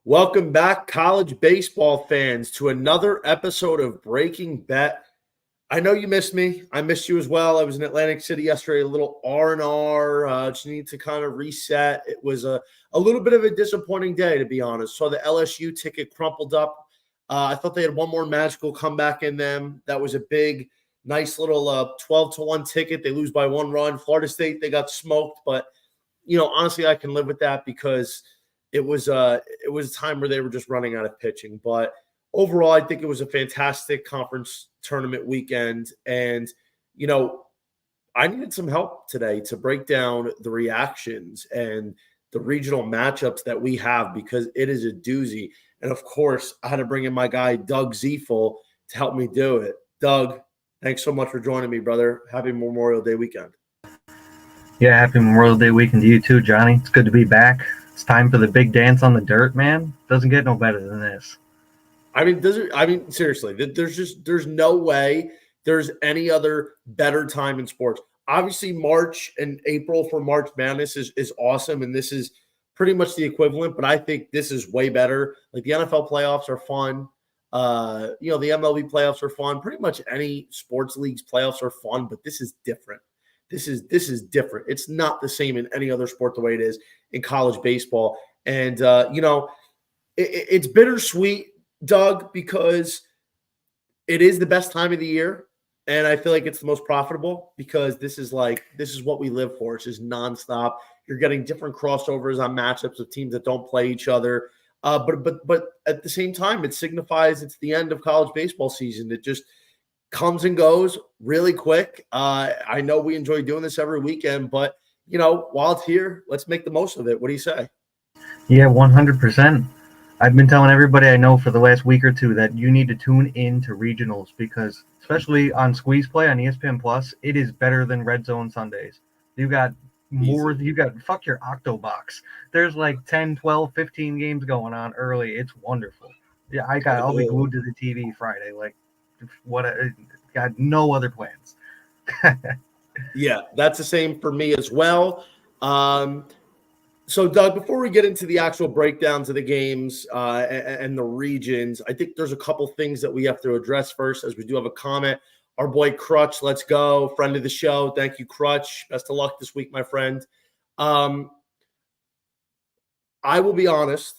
Welcome back, college baseball fans, to another episode of Breaking Bet. I know you missed me. I missed you as well. I was in Atlantic City yesterday, a little R&R. Just need to kind of reset. It was a little bit of a disappointing day, to be honest. Saw the LSU ticket crumpled up. I thought they had one more magical comeback in them. That was a big, nice little 12-1 ticket. They lose by 1 run. Florida State, they got smoked. But, honestly, I can live with that because it was a time where they were just running out of pitching. But overall, I think it was a fantastic conference tournament weekend. And, I needed some help today to break down the reactions and the regional matchups that we have because it is a doozy. And, of course, I had to bring in my guy, Doug Ziefel, to help me do it. Doug, thanks so much for joining me, brother. Happy Memorial Day weekend. Yeah, happy Memorial Day weekend to you too, Johnny. It's good to be back. It's time for the big dance on the dirt, man. Doesn't get no better than this. Seriously, there's no way there's any other better time in sports. Obviously, March and April for March Madness is awesome, and this is pretty much the equivalent, but I think this is way better. Like, the NFL playoffs are fun. The MLB playoffs are fun. Pretty much any sports league's playoffs are fun, but this is different. This is different. It's not the same in any other sport the way it is in college baseball. And, it's bittersweet, Doug, because it is the best time of the year. And I feel like it's the most profitable because this is what we live for. It's just nonstop. You're getting different crossovers on matchups of teams that don't play each other. But at the same time, it signifies it's the end of college baseball season. It just comes and goes really quick. I know we enjoy doing this every weekend, but, while it's here, let's make the most of it. What do you say? Yeah, 100%. I've been telling everybody I know for the last week or two that you need to tune in to regionals because, especially on Squeeze Play on ESPN Plus, it is better than Red Zone Sundays. You got more. You got fuck your Octobox. There's like 10, 12, 15 games going on early. It's wonderful. Yeah, I'll be glued to the TV Friday. Like, got no other plans. Yeah, that's the same for me as well. So, Doug, before we get into the actual breakdowns of the games and the regions, I think there's a couple things that we have to address first, as we do have a comment. Our boy Crutch, let's go, friend of the show. Thank you, Crutch. Best of luck this week, my friend. I will be honest.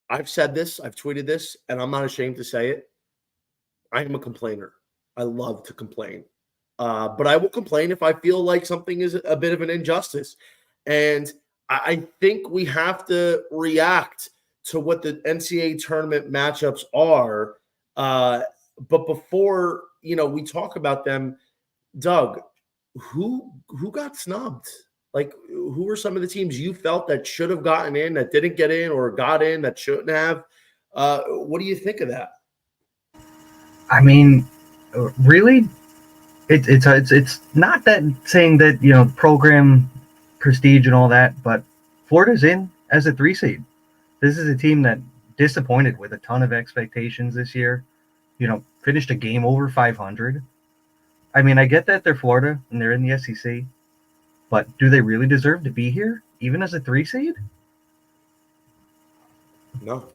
I've said this, I've tweeted this, and I'm not ashamed to say it. I am a complainer. I love to complain. But I will complain if I feel like something is a bit of an injustice. And I think we have to react to what the NCAA tournament matchups are. But before, we talk about them, Doug, who got snubbed? Like, who are some of the teams you felt that should have gotten in, that didn't get in, or got in that shouldn't have? What do you think of that? I mean, really, it's not that saying that program prestige and all that, but Florida's in as a 3 seed. This is a team that disappointed with a ton of expectations this year. Finished a game over 500. I mean, I get that they're Florida and they're in the SEC, but do they really deserve to be here, even as a 3 seed? No.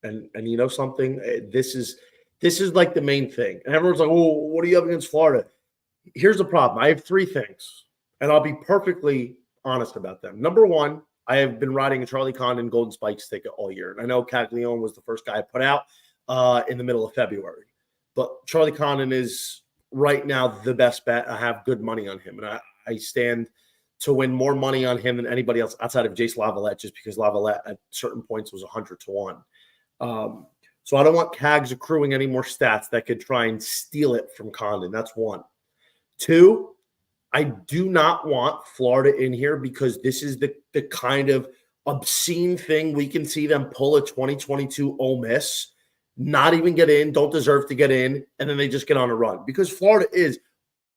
And something, this is like the main thing. And everyone's like, "Oh, what do you have against Florida?" Here's the problem. I have 3 things, and I'll be perfectly honest about them. Number one, I have been riding a Charlie Condon Golden Spikes ticket all year. And I know Caglione was the first guy I put out in the middle of February. But Charlie Condon is right now the best bet. I have good money on him. And I stand to win more money on him than anybody else outside of Jace Lavalette, just because Lavalette at certain points was 100-1. So I don't want Cags accruing any more stats that could try and steal it from Condon. That's one. 2, I do not want Florida in here because this is the kind of obscene thing we can see them pull a 2022 Ole Miss, not even get in, don't deserve to get in, and then they just get on a run. Because Florida is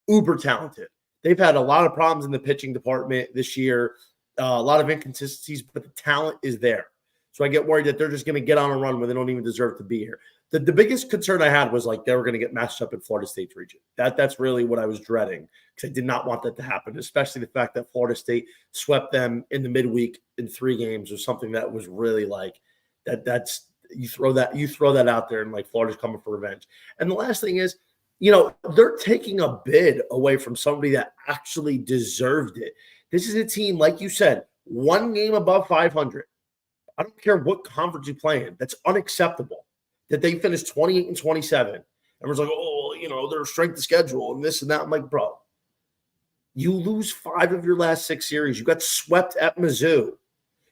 uber talented. They've had a lot of problems in the pitching department this year, a lot of inconsistencies, but the talent is there. So I get worried that they're just going to get on a run where they don't even deserve to be here. The biggest concern I had was like they were going to get matched up in Florida State's region. That's really what I was dreading because I did not want that to happen, especially the fact that Florida State swept them in the midweek in 3 games or something that was really like That's you throw that out there, and like Florida's coming for revenge. And the last thing is, they're taking a bid away from somebody that actually deserved it. This is a team, like you said, one game above 500. I don't care what conference you play in. That's unacceptable that they finished 28 and 27. Everyone's like, oh, their strength of schedule and this and that. I'm like, bro, you lose 5 of your last 6 series. You got swept at Mizzou.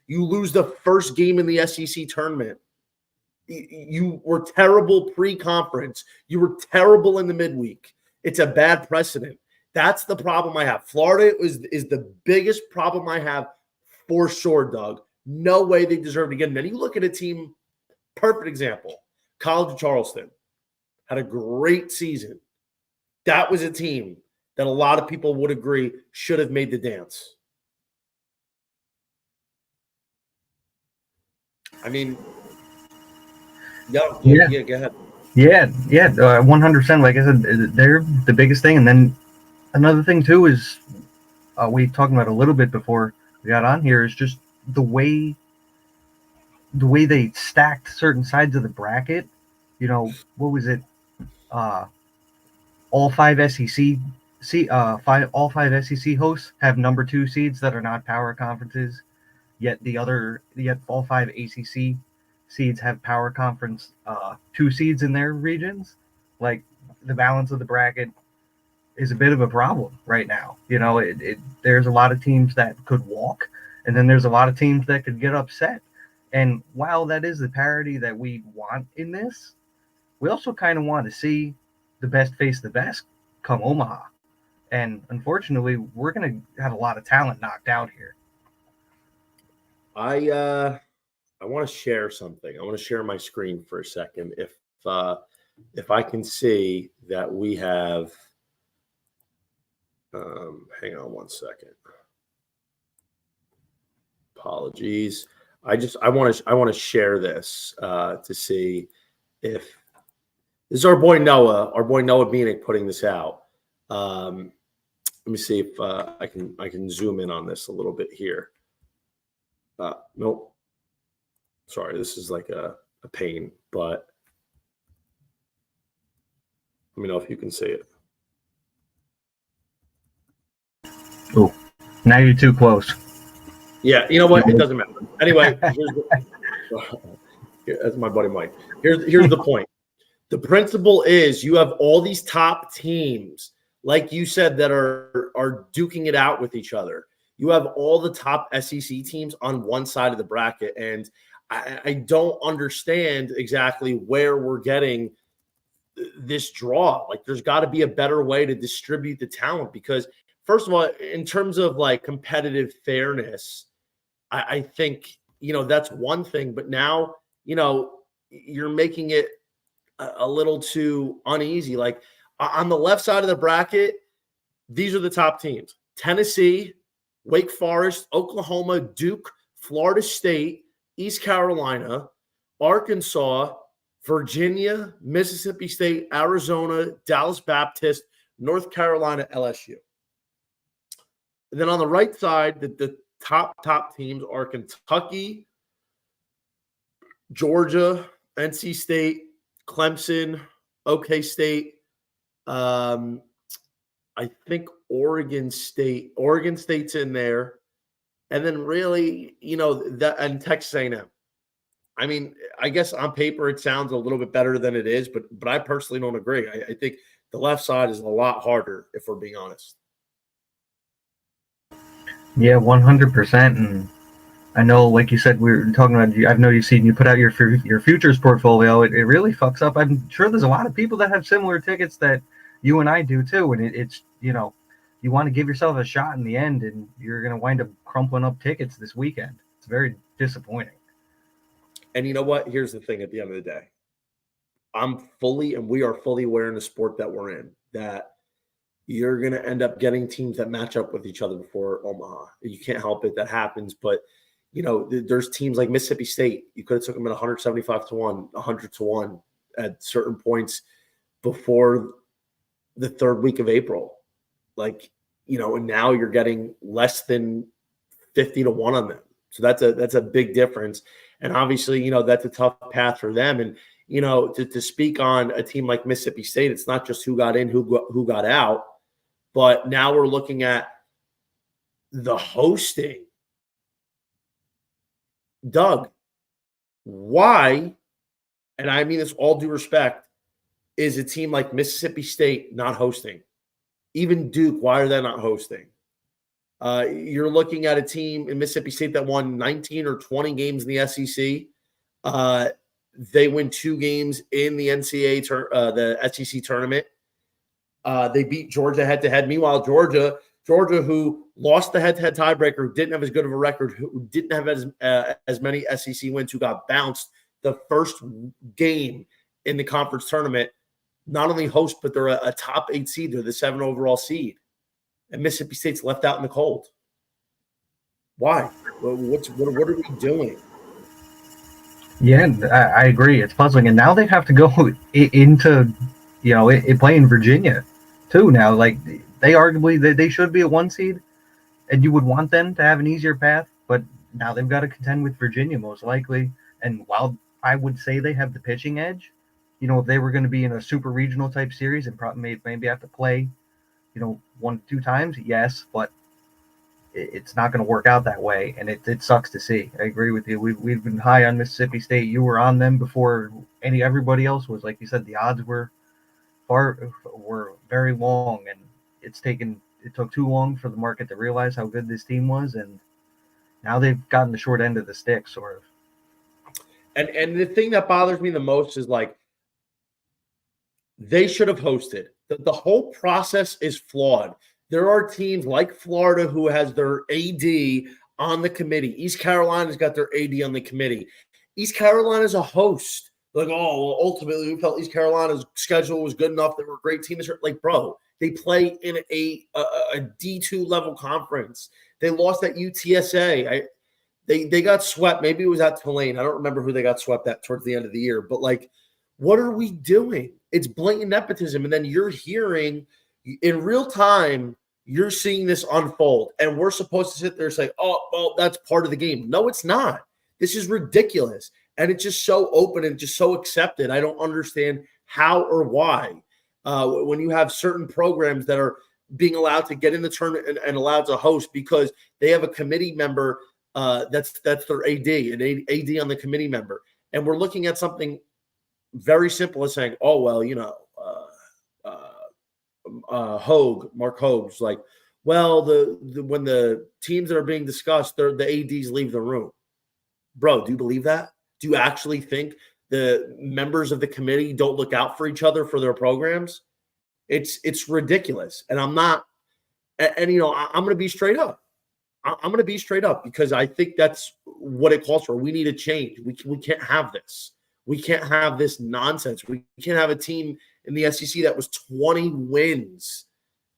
You lose the first game in the SEC tournament. You were terrible pre-conference. You were terrible in the midweek. It's a bad precedent. That's the problem I have. Florida is the biggest problem I have for sure, Doug. No way they deserve to get in. Then you look at a team, perfect example, College of Charleston, had a great season. That was a team that a lot of people would agree should have made the dance. I mean, yeah, go ahead. Yeah, 100%. Like I said, they're the biggest thing. And then another thing, too, is we talked about a little bit before we got on here, is just the way they stacked certain sides of the bracket. What was it? All five SEC hosts have number 2 seeds that are not power conferences. Yet all 5 ACC seeds have power conference 2 seeds in their regions. Like, the balance of the bracket is a bit of a problem right now. There's a lot of teams that could walk, and then there's a lot of teams that could get upset. And while that is the parity that we want in this, we also kind of want to see the best face the best come Omaha. And unfortunately, we're going to have a lot of talent knocked out here. I want to share something. I want to share my screen for a second. If I can see that we have, hang on one second. Apologies. I want to share this to see if this is our boy Noah Beanick putting this out. Let me see if I can zoom in on this a little bit here. Nope. Sorry, this is like a pain, but let me know if you can see it. Oh, now you're too close. Yeah, you know what? It doesn't matter. Anyway, that's my buddy Mike. Here's the point. The principle is you have all these top teams, like you said, that are duking it out with each other. You have all the top SEC teams on one side of the bracket, and I don't understand exactly where we're getting this draw. Like, there's got to be a better way to distribute the talent because, first of all, in terms of like competitive fairness, I think, that's one thing. But now, you're making it a little too uneasy. Like, on the left side of the bracket, these are the top teams: Tennessee, Wake Forest, Oklahoma, Duke, Florida State, East Carolina, Arkansas, Virginia, Mississippi State, Arizona, Dallas Baptist, North Carolina, LSU. And then on the right side, the top teams are Kentucky, Georgia, NC State, Clemson, OK State, I think Oregon State's in there. And then really, that and Texas A&M. I mean, I guess on paper it sounds a little bit better than it is, but I personally don't agree. I think the left side is a lot harder, if we're being honest. Yeah, 100%. And I know, like you said, we were talking about. I know you've seen you put out your futures portfolio. It really fucks up. I'm sure there's a lot of people that have similar tickets that you and I do too. And it's you want to give yourself a shot in the end, and you're going to wind up crumpling up tickets this weekend. It's very disappointing. And you know what? Here's the thing. At the end of the day, we are fully aware in the sport that we're in that you're going to end up getting teams that match up with each other before Omaha. You can't help it. That happens. But, there's teams like Mississippi State. You could have took them at 175-1, 100-1 at certain points before the third week of April. And now you're getting less than 50-1 on them. So that's a big difference. And obviously, that's a tough path for them. And, to speak on a team like Mississippi State, it's not just who got in, who got out, but now we're looking at the hosting. Doug, why, and I mean this all due respect, is a team like Mississippi State not hosting? Even Duke, why are they not hosting? You're looking at a team in Mississippi State that won 19 or 20 games in the SEC. They win 2 games in the NCAA, the SEC tournament. They beat Georgia head-to-head. Meanwhile, Georgia, who lost the head-to-head tiebreaker, who didn't have as good of a record, who didn't have as many SEC wins, who got bounced the first game in the conference tournament, not only host, but they're a top 8 seed. They're the 7 overall seed. And Mississippi State's left out in the cold. Why? What are we doing? Yeah, I agree. It's puzzling. And now they have to go into, playing Virginia too now. Like, they arguably, they should be a 1 seed, and you would want them to have an easier path. But now they've got to contend with Virginia most likely. And while I would say they have the pitching edge, if they were going to be in a super regional type series and probably maybe have to play, 1 to 2 times, yes, but it's not going to work out that way, and it sucks to see. I agree with you. We've been high on Mississippi State. You were on them before everybody else was. Like you said, the odds were very long, and it took too long for the market to realize how good this team was, and now they've gotten the short end of the stick, sort of. And the thing that bothers me the most is, like, they should have hosted. The whole process is flawed. There are teams like Florida who has their AD on the committee. East Carolina's got their AD on the committee. East Carolina's a host. Like, ultimately we felt East Carolina's schedule was good enough. They were a great team. Like, bro, they play in a D2 level conference. They lost at UTSA. They got swept. Maybe it was at Tulane. I don't remember who they got swept at towards the end of the year. But, like, what are we doing? It's blatant nepotism. And then you're hearing in real time, you're seeing this unfold. And we're supposed to sit there and say, oh, well, that's part of the game. No, it's not. This is ridiculous. And it's just so open and just so accepted. I don't understand how or why. When you have certain programs that are being allowed to get in the tournament and allowed to host because they have a committee member that's their AD, an AD on the committee member. And we're looking at something very simple as saying, oh, well, Mark Hogue's like, well, when the teams that are being discussed, the ADs leave the room. Bro, do you believe that? Do you actually think the members of the committee don't look out for each other for their programs? It's ridiculous. And I'm not, and I'm going to be straight up. I'm going to be straight up because I think that's what it calls for. We need a change. We can't have this. We can't have this nonsense. We can't have a team in the SEC that was 20 wins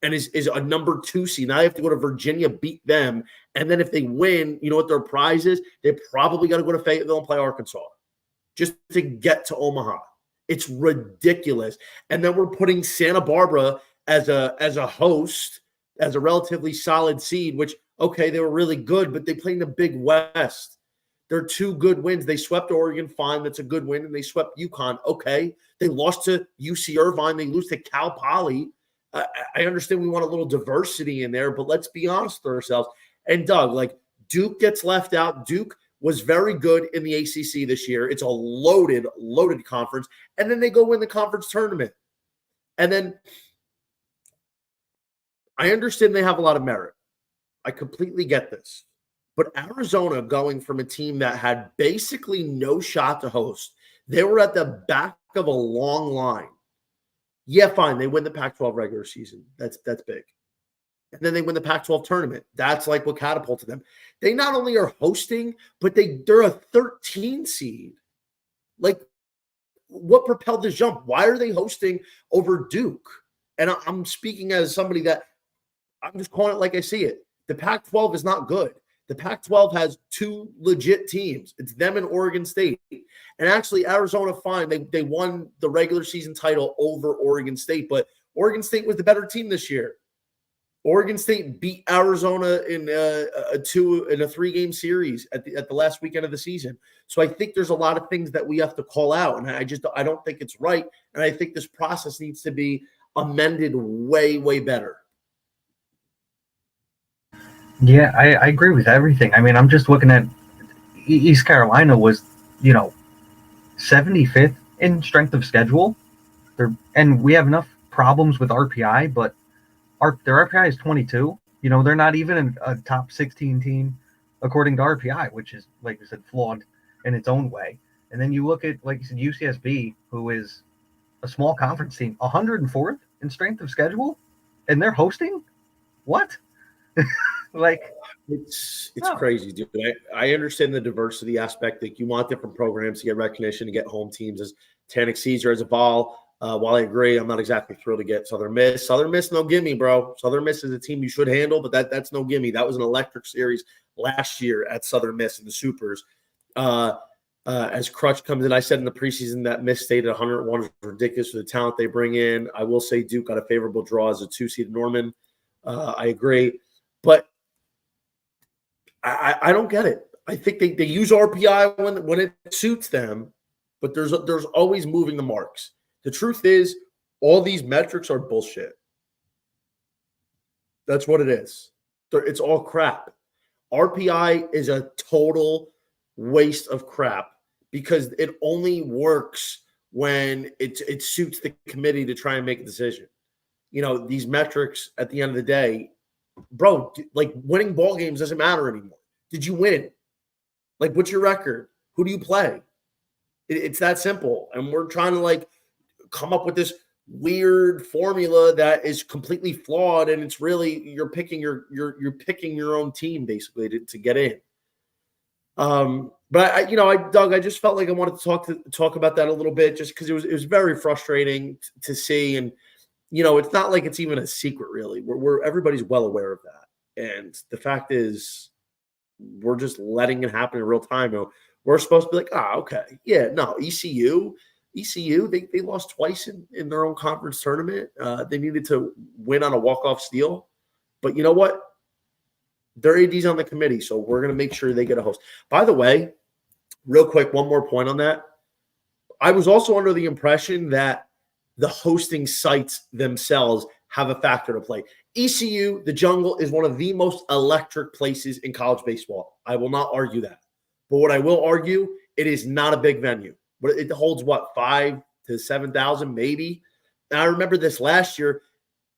and is a number 2 seed. Now they have to go to Virginia, beat them. And then if they win, you know what their prize is? They probably got to go to Fayetteville and play Arkansas just to get to Omaha. It's ridiculous. And then we're putting Santa Barbara as a host, as a relatively solid seed, which, okay, they were really good, but they played in the Big West. They're 2 good wins. They swept Oregon, fine. That's a good win. And they swept UConn. Okay. They lost to UC Irvine. They lose to Cal Poly. I understand we want a little diversity in there, but let's be honest with ourselves. And Doug, like, Duke gets left out. Duke was very good in the ACC this year. It's a loaded conference. And then they go win the conference tournament. And then I understand they have a lot of merit. I completely get this. But Arizona, going from a team that had basically no shot to host, they were at the back of a long line. Yeah, fine. They win the Pac-12 regular season. That's big. And then they win the Pac-12 tournament. That's like what catapulted them. They not only are hosting, but they're a 13 seed. Like, what propelled this jump? Why are they hosting over Duke? And I'm speaking as somebody that I'm just calling it like I see it. The Pac-12 is not good. The Pac-12 has 2 legit teams. It's them and Oregon State. And actually, Arizona, fine, they won the regular season title over Oregon State, but Oregon State was the better team this year. Oregon State beat Arizona in a 3-game series at the last weekend of the season. So I think there's a lot of things that we have to call out, and I don't think it's right. And I think this process needs to be amended way, way better. Yeah, I agree with everything. I mean, I'm just looking at East Carolina was, 75th in strength of schedule. And we have enough problems with RPI, but their RPI is 22. They're not even a top 16 team according to RPI, which is, like you said, flawed in its own way. And then you look at, like you said, UCSB, who is a small conference team, 104th in strength of schedule, and they're hosting? What? It's crazy, dude. I understand the diversity aspect. Like, you want different programs to get recognition, to get home teams as Crazier as a ball. While I agree, I'm not exactly thrilled to get Southern Miss. Southern Miss, no gimme, bro. Southern Miss is a team you should handle, but that's no gimme. That was an electric series last year at Southern Miss in the Supers. As Crutch comes in, I said in the preseason that Miss State at 101 is ridiculous for the talent they bring in. I will say Duke got a favorable draw as a 2-seed Norman. I agree. But I don't get it. I think they use RPI when it suits them, but there's always moving the marks. The truth is, all these metrics are bullshit. That's what it is. It's all crap. RPI is a total waste of crap because it only works when it suits the committee to try and make a decision. These metrics at the end of the day, bro, like, winning ball games doesn't matter anymore. Did you win? Like, what's your record? Who do you play? It's that simple. And we're trying to come up with this weird formula that is completely flawed, and it's really you're picking your own team basically to get in. But Doug, I just felt like I wanted to talk about that a little bit, just because it was very frustrating to see, and it's not like it's even a secret really. We're everybody's well aware of that, and the fact is, we're just letting it happen in real time. We're supposed to be like, okay, yeah, no, ECU, they lost twice in their own conference tournament. They needed to win on a walk-off steal. But you know what? Their AD's on the committee, so we're going to make sure they get a host. By the way, real quick, one more point on that. I was also under the impression that the hosting sites themselves have a factor to play. ECU, the Jungle, is one of the most electric places in college baseball. I will not argue that. But what I will argue, it is not a big venue. But it holds, 5,000 to 7,000 maybe? And I remember this last year,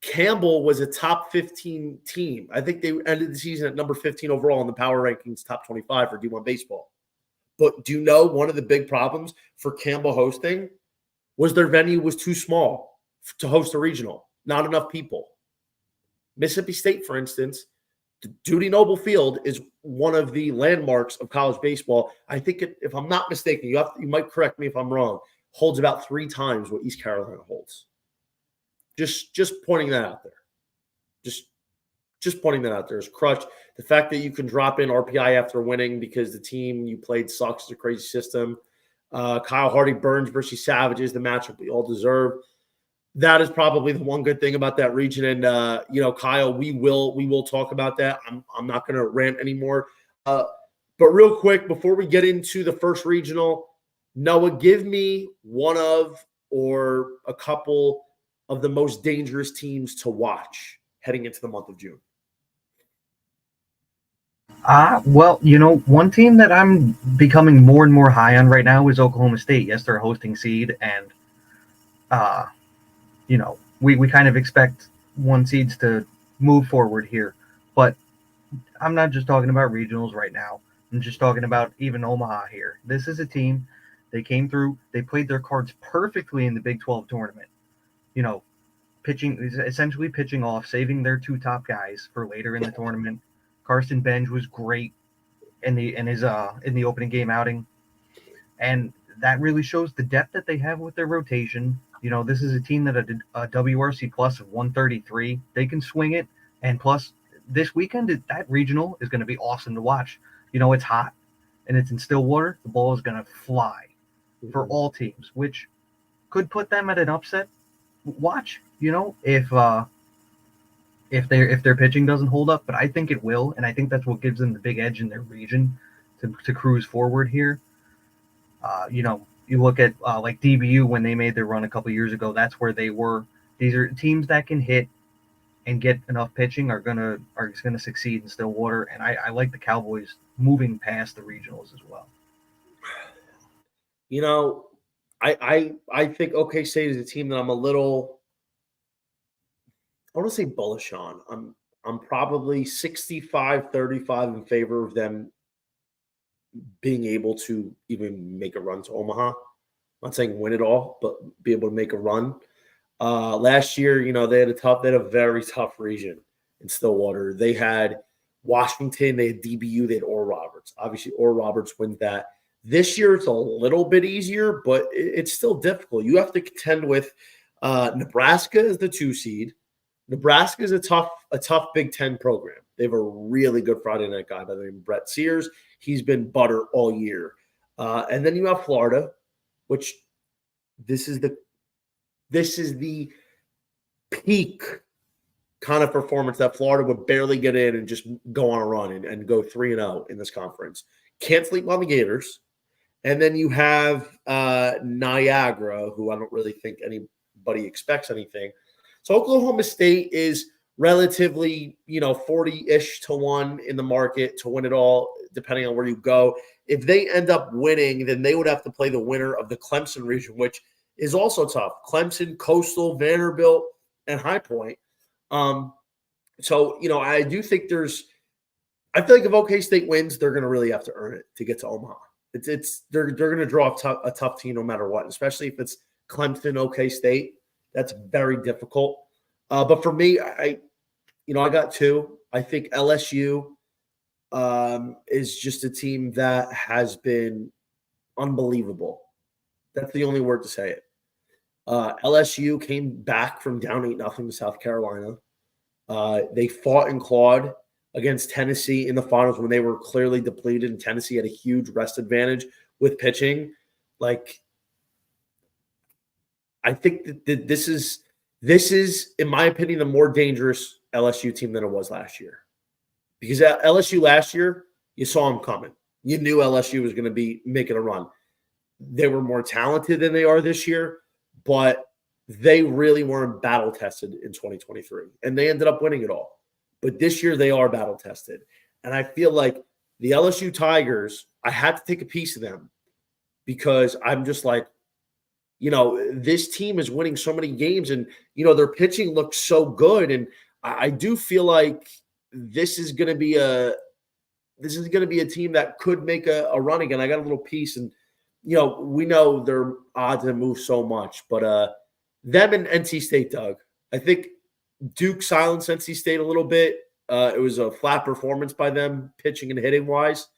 Campbell was a top 15 team. I think they ended the season at number 15 overall in the power rankings, top 25 for D1 baseball. But do you know one of the big problems for Campbell hosting was their venue was too small to host a regional? Not enough people. Mississippi State, for instance, the Dudy Noble Field is one of the landmarks of college baseball. I think, if I'm not mistaken, you might correct me if I'm wrong, holds about 3 times what East Carolina holds. Just pointing that out there. Just pointing that out there is Crutch. The fact that you can drop in RPI after winning because the team you played sucks is a crazy system. Kyle Hardy Burns versus Savages, the matchup we all deserve. That is probably the one good thing about that region. And Kyle, we will talk about that. I'm not going to rant anymore. But real quick, before we get into the first regional, Noah, give me one of or a couple of the most dangerous teams to watch heading into the month of June. Well, one team that I'm becoming more and more high on right now is Oklahoma State. Yes, they're a hosting seed, and we kind of expect 1 seeds to move forward here. But I'm not just talking about regionals right now. I'm just talking about even Omaha here. This is a team, they came through, they played their cards perfectly in the Big 12 tournament. Essentially pitching off, saving their 2 top guys for later in the tournament. Karsten Benj was great in the opening game outing. And that really shows the depth that they have with their rotation. This is a team that had a WRC plus of 133. They can swing it. And plus, this weekend, that regional is going to be awesome to watch. It's hot, and it's in Stillwater. The ball is going to fly for all teams, which could put them at an upset. Watch, if if their pitching doesn't hold up, but I think it will, and I think that's what gives them the big edge in their region to cruise forward here. You look at like DBU when they made their run a couple years ago. That's where they were. These are teams that can hit and get enough pitching are gonna succeed in Stillwater, and I like the Cowboys moving past the regionals as well. I think OK State is a team that I'm a little, I want to say bullish on. I'm probably 65-35 in favor of them being able to even make a run to Omaha. I'm not saying win it all, but be able to make a run. Last year, they had a very tough region in Stillwater. They had Washington, they had DBU, they had Oral Roberts. Obviously, Oral Roberts wins that. This year, it's a little bit easier, but it's still difficult. You have to contend with Nebraska as the 2 seed. Nebraska is a tough Big Ten program. They have a really good Friday night guy by the name of Brett Sears. He's been butter all year. And then you have Florida, which this is the peak kind of performance that Florida would barely get in and just go on a run and go 3-0 in this conference. Can't sleep on the Gators. And then you have Niagara, who I don't really think anybody expects anything. So Oklahoma State is relatively, 40-ish to 1 in the market to win it all, depending on where you go. If they end up winning, then they would have to play the winner of the Clemson region, which is also tough. Clemson, Coastal, Vanderbilt, and High Point. So, I do think I feel like if OK State wins, they're going to really have to earn it to get to Omaha. They're going to draw a tough team no matter what, especially if it's Clemson, OK State. That's very difficult. But for me, I got 2. I think LSU is just a team that has been unbelievable. That's the only word to say it. LSU came back from down 8-0 to South Carolina. They fought and clawed against Tennessee in the finals when they were clearly depleted, and Tennessee had a huge rest advantage with pitching. I think that this is, in my opinion, the more dangerous LSU team than it was last year. Because at LSU last year, you saw them coming. You knew LSU was going to be making a run. They were more talented than they are this year, but they really weren't battle tested in 2023, and they ended up winning it all. But this year they are battle tested, and I feel like the LSU Tigers, I had to take a piece of them because I'm just like, this team is winning so many games, and their pitching looks so good, and I do feel like this is going to be a team that could make a run again. I got a little piece, and we know their odds have moved so much, but them and NC State, Doug. I think Duke silenced NC State a little bit. It was a flat performance by them, pitching and hitting wise.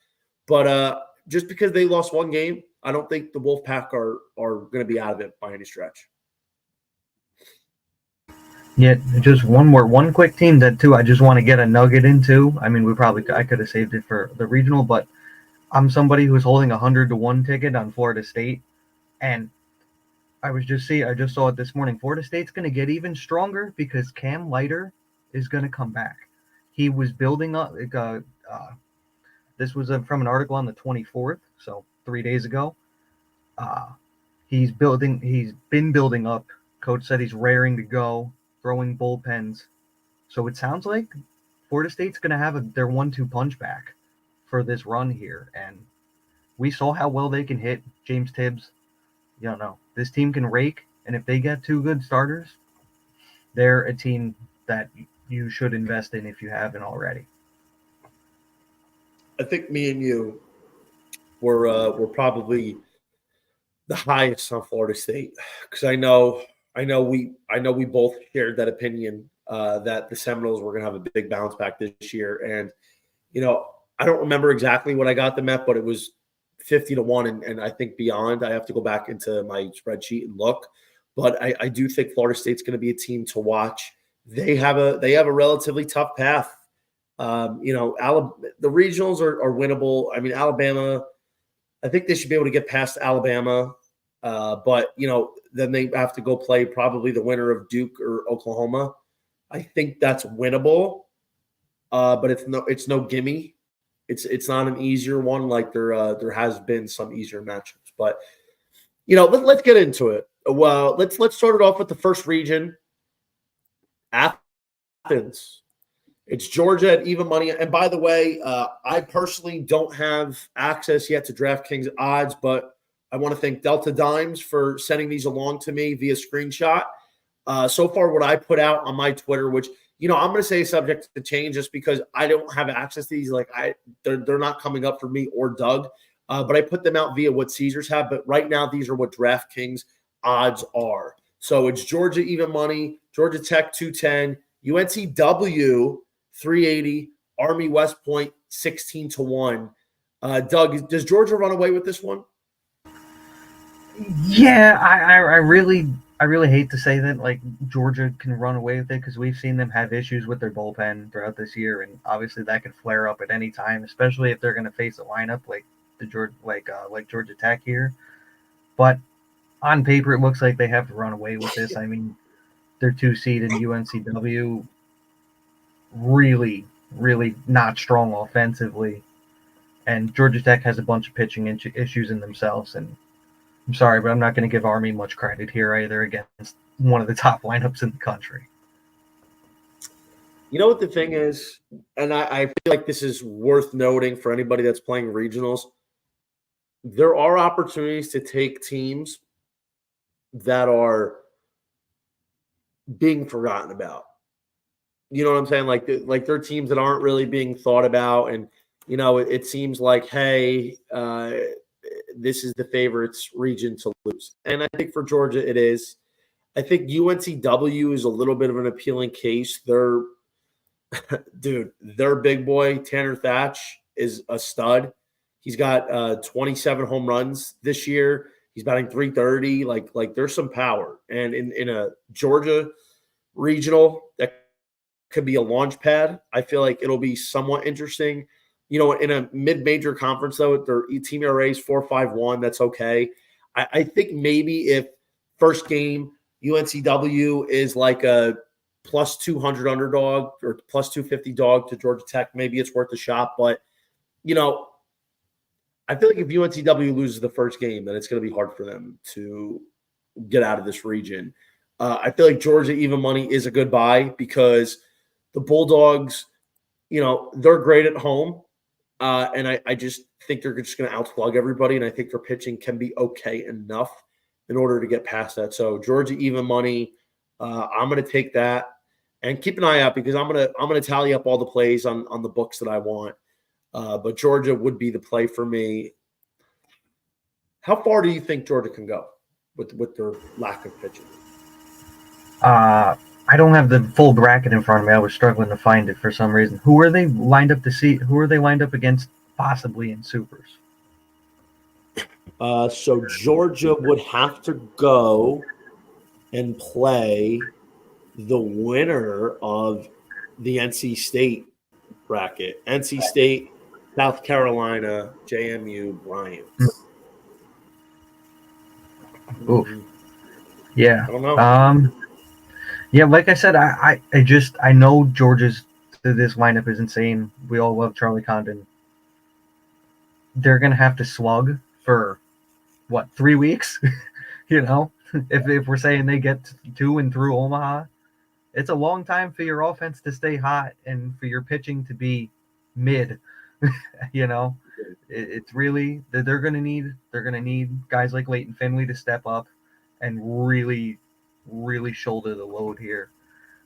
But just because they lost one game, I don't think the Wolfpack are going to be out of it by any stretch. Yeah, just one quick team that too I just want to get a nugget into. I mean, I could have saved it for the regional, but I'm somebody who's holding 100-1 ticket on Florida State, and I just saw it this morning. Florida State's going to get even stronger because Cam Leiter is going to come back. He was building up. This was from an article on the 24th, so 3 days ago. He's been building up. Coach said he's raring to go, throwing bullpens. So it sounds like Florida State's going to have their 1-2 punch back for this run here. And we saw how well they can hit. James Tibbs, this team can rake. And if they get 2 good starters, they're a team that you should invest in if you haven't already. I think me and you were probably the highest on Florida State because I know we both shared that opinion that the Seminoles were going to have a big bounce back this year. And I don't remember exactly what I got them at, but it was 50-1, and I think beyond. I have to go back into my spreadsheet and look, but I do think Florida State's going to be a team to watch. They have a relatively tough path. The regionals are winnable. I mean, Alabama, I think they should be able to get past Alabama, but then they have to go play probably the winner of Duke or Oklahoma. I think that's winnable, but it's no gimme. It's not an easier one like there has been some easier matchups. But let's get into it. Well, let's start it off with the first region, Athens. It's Georgia at even money. And by the way, I personally don't have access yet to DraftKings odds, but I want to thank Delta Dimes for sending these along to me via screenshot. So far, what I put out on my Twitter, which I'm going to say subject to change just because I don't have access to these. Like they're not coming up for me or Doug, but I put them out via what Caesars have. But right now, these are what DraftKings odds are. So it's Georgia even money, Georgia Tech 210, UNCW 380, Army West Point 16-1. Doug, does Georgia run away with this one? Yeah, I really hate to say that like Georgia can run away with it because we've seen them have issues with their bullpen throughout this year, and obviously that could flare up at any time, especially if they're going to face a lineup like Georgia Tech here. But on paper, it looks like they have to run away with this. I mean, their 2 seed in UNCW really not strong offensively, and Georgia Tech has a bunch of pitching issues in themselves, and I'm sorry, but I'm not going to give Army much credit here either against one of the top lineups in the country. You know what the thing is, and I feel like this is worth noting for anybody that's playing regionals, there are opportunities to take teams that are being forgotten about. You know what I'm saying? Like they're teams that aren't really being thought about, and it seems like, hey, this is the favorites region to lose. And I think for Georgia it is. I think UNCW is a little bit of an appealing case. Their big boy, Tanner Thatch, is a stud. He's got 27 home runs this year. He's batting 330. Like there's some power. And in a Georgia regional, that could be a launch pad. I feel like it'll be somewhat interesting. In a mid-major conference, though, their team ERA is 4.51. That's okay. I think maybe if first game UNCW is like a plus 200 underdog or plus 250 dog to Georgia Tech, maybe it's worth a shot. But, I feel like if UNCW loses the first game, then it's going to be hard for them to get out of this region. I feel like Georgia even money is a good buy because the Bulldogs, they're great at home. And I just think they're just going to outslug everybody, and I think their pitching can be okay enough in order to get past that. So Georgia even money, I'm going to take that and keep an eye out because I'm going to tally up all the plays on the books that I want. But Georgia would be the play for me. How far do you think Georgia can go with their lack of pitching? I don't have the full bracket in front of me. I was struggling to find it for some reason. Who are they lined up to see? Who are they lined up against possibly in Supers? So Georgia would have to go and play the winner of the NC State bracket. NC State, South Carolina, JMU, Bryant. Oof. Yeah. I don't know. Yeah, like I said, I know Georgia's this lineup is insane. We all love Charlie Condon. They're gonna have to slug for 3 weeks? if we're saying they get to and through Omaha, it's a long time for your offense to stay hot and for your pitching to be mid. It's really they're gonna need guys like Leighton Finley to step up and really shoulder the load here.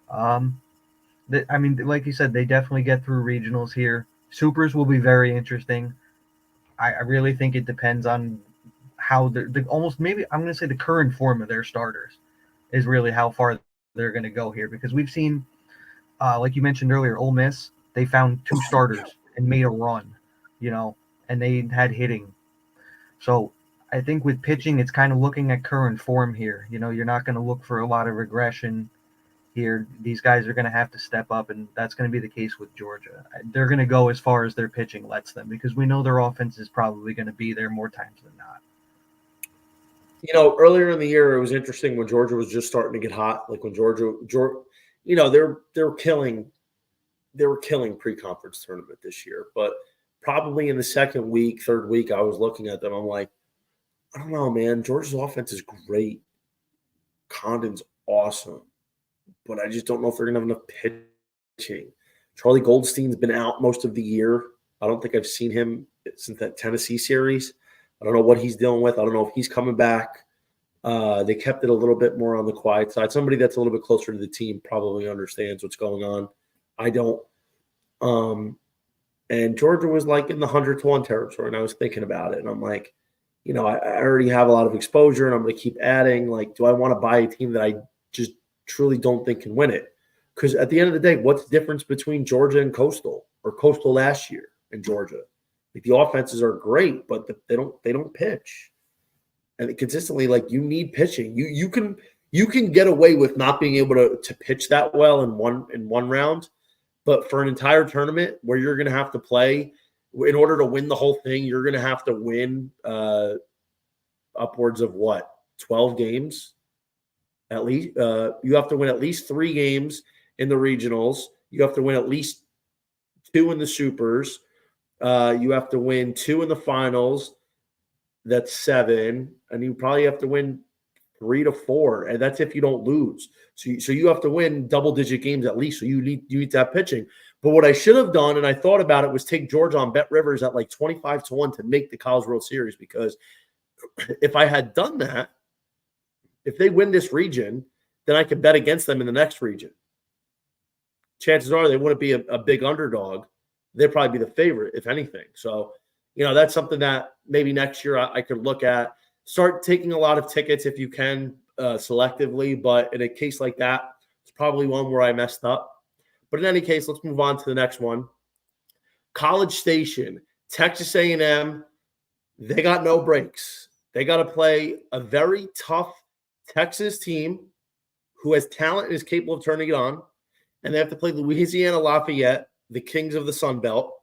Like you said, they definitely get through regionals here. Supers will be very interesting. I really think it depends on how they're almost maybe I'm going to say the current form of their starters is really how far they're going to go here because we've seen, like you mentioned earlier, Ole Miss, they found 2 starters and made a run, and they had hitting. So I think with pitching, it's kind of looking at current form here. You're not going to look for a lot of regression here. These guys are going to have to step up, and that's going to be the case with Georgia. They're going to go as far as their pitching lets them because we know their offense is probably going to be there more times than not. Earlier in the year, it was interesting when Georgia was just starting to get hot. Like when Georgia they were killing pre-conference tournament this year, but probably in the second week, third week, I was looking at them. I'm like, I don't know, man. Georgia's offense is great. Condon's awesome, but I just don't know if they're going to have enough pitching. Charlie Goldstein's been out most of the year. I don't think I've seen him since that Tennessee series. I don't know what he's dealing with. I don't know if he's coming back. They kept it a little bit more on the quiet side. Somebody that's a little bit closer to the team probably understands what's going on. I don't. And Georgia was like in the 100-1 territory, and I was thinking about it, and I'm like, I already have a lot of exposure, and I'm going to keep adding. Like, do I want to buy a team that I just truly don't think can win it? Because at the end of the day, what's the difference between Georgia and Coastal, or Coastal last year and Georgia? Like, the offenses are great, but they don't pitch. And consistently, like, you need pitching. You can get away with not being able to pitch that well in one round, but for an entire tournament where you're going to have to play in order to win the whole thing, you're going to have to win upwards of 12 games at least. You have to win at least 3 games in the regionals. You have to win at least 2 in the supers. You have to win 2 in the finals. That's 7, and you probably have to win 3 to 4, and that's if you don't lose. So you have to win double-digit games at least. So you need to have pitching. But what I should have done, and I thought about it, was take Georgia on Bet Rivers at like 25-1 to make the College World Series. Because if I had done that, if they win this region, then I could bet against them in the next region. Chances are they wouldn't be a big underdog. They'd probably be the favorite, if anything. So, that's something that maybe next year I could look at. Start taking a lot of tickets if you can selectively, but in a case like that, it's probably one where I messed up. But in any case, let's move on to the next one. College Station, Texas A&M, they got no breaks. They got to play a very tough Texas team who has talent and is capable of turning it on, and they have to play Louisiana Lafayette, the kings of the Sun Belt,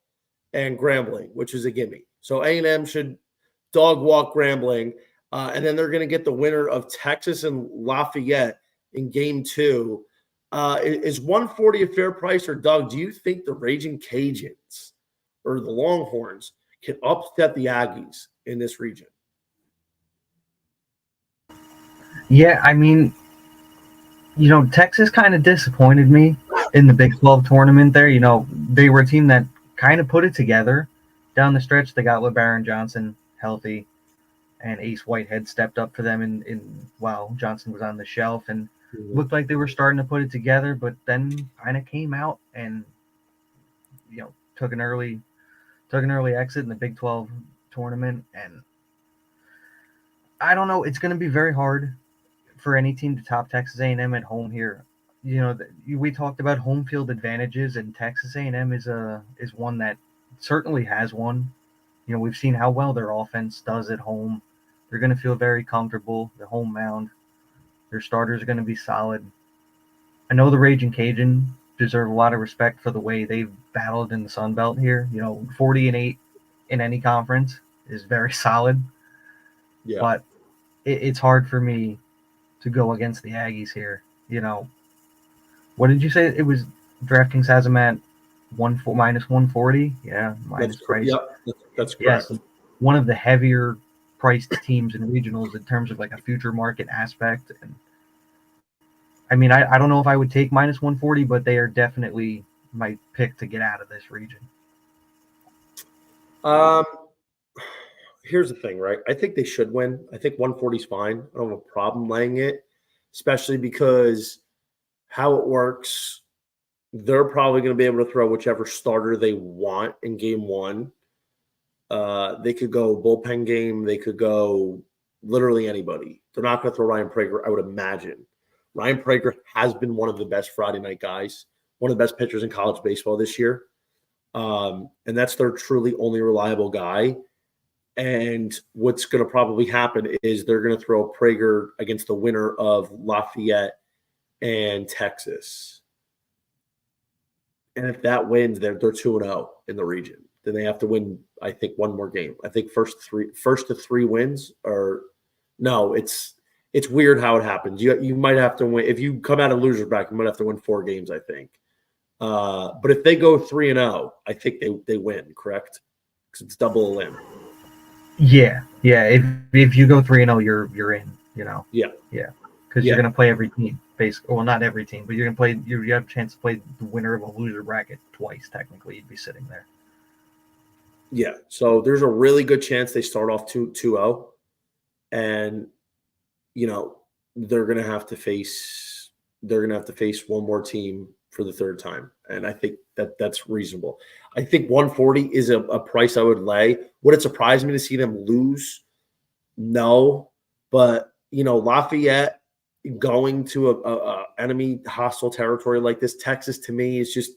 and Grambling, which is a gimme. So A&M should dog walk Grambling, and then they're going to get the winner of Texas and Lafayette in game 2. Is 140 a fair price, or Doug, do you think the Raging Cajuns or the Longhorns can upset the Aggies in this region? Yeah, I mean, Texas kind of disappointed me in the Big 12 tournament there. They were a team that kind of put it together down the stretch. They got LeBaron Johnson healthy, and Ace Whitehead stepped up for them while Johnson was on the shelf, and looked like they were starting to put it together, but then kind of came out and took an early exit in the Big 12 tournament. And I don't know, it's going to be very hard for any team to top Texas A&M at home here. We talked about home field advantages, and Texas A&M is one that certainly has one. We've seen how well their offense does at home. They're going to feel very comfortable. The home mound, their starters are going to be solid. I know the Raging Cajun deserve a lot of respect for the way they've battled in the Sun Belt here. 40-8 in any conference is very solid. Yeah. But it's hard for me to go against the Aggies here. What did you say? It was DraftKings has them at minus 140. Yeah, minus price. Yep, that's correct. Yes, one of the heavier priced teams in regionals in terms of like a future market aspect. And I mean, I don't know if I would take minus 140, but they are definitely my pick to get out of this region. Here's the thing, right? I think they should win. I think 140 is fine. I don't have a problem laying it, especially because how it works, they're probably going to be able to throw whichever starter they want in game 1. They could go bullpen game. They could go literally anybody. They're not going to throw Ryan Prager, I would imagine. Ryan Prager has been one of the best Friday night guys, one of the best pitchers in college baseball this year. And that's their truly only reliable guy. And what's going to probably happen is they're going to throw Prager against the winner of Lafayette and Texas. And if that wins, they're 2-0 in the region. Then they have to win, I think, one more game. I think first to three wins, or no, it's it's weird how it happens. You might have to win. If you come out of loser's bracket, you might have to win 4 games, I think. But if they go 3-0, I think they win, correct? Because it's double a limb. Yeah. If you go 3-0, you're in. Yeah. Because you're gonna play every team, basically. Well, not every team, but you're gonna play. You have a chance to play the winner of a loser bracket twice. Technically, you'd be sitting there. Yeah. So there's a really good chance they start off 2-0, and they're gonna have to face one more team for the third time, and I think that's reasonable. I think 140 is a price I would lay. Would it surprise me to see them lose? No, but Lafayette going to a enemy hostile territory like this, Texas, to me is just,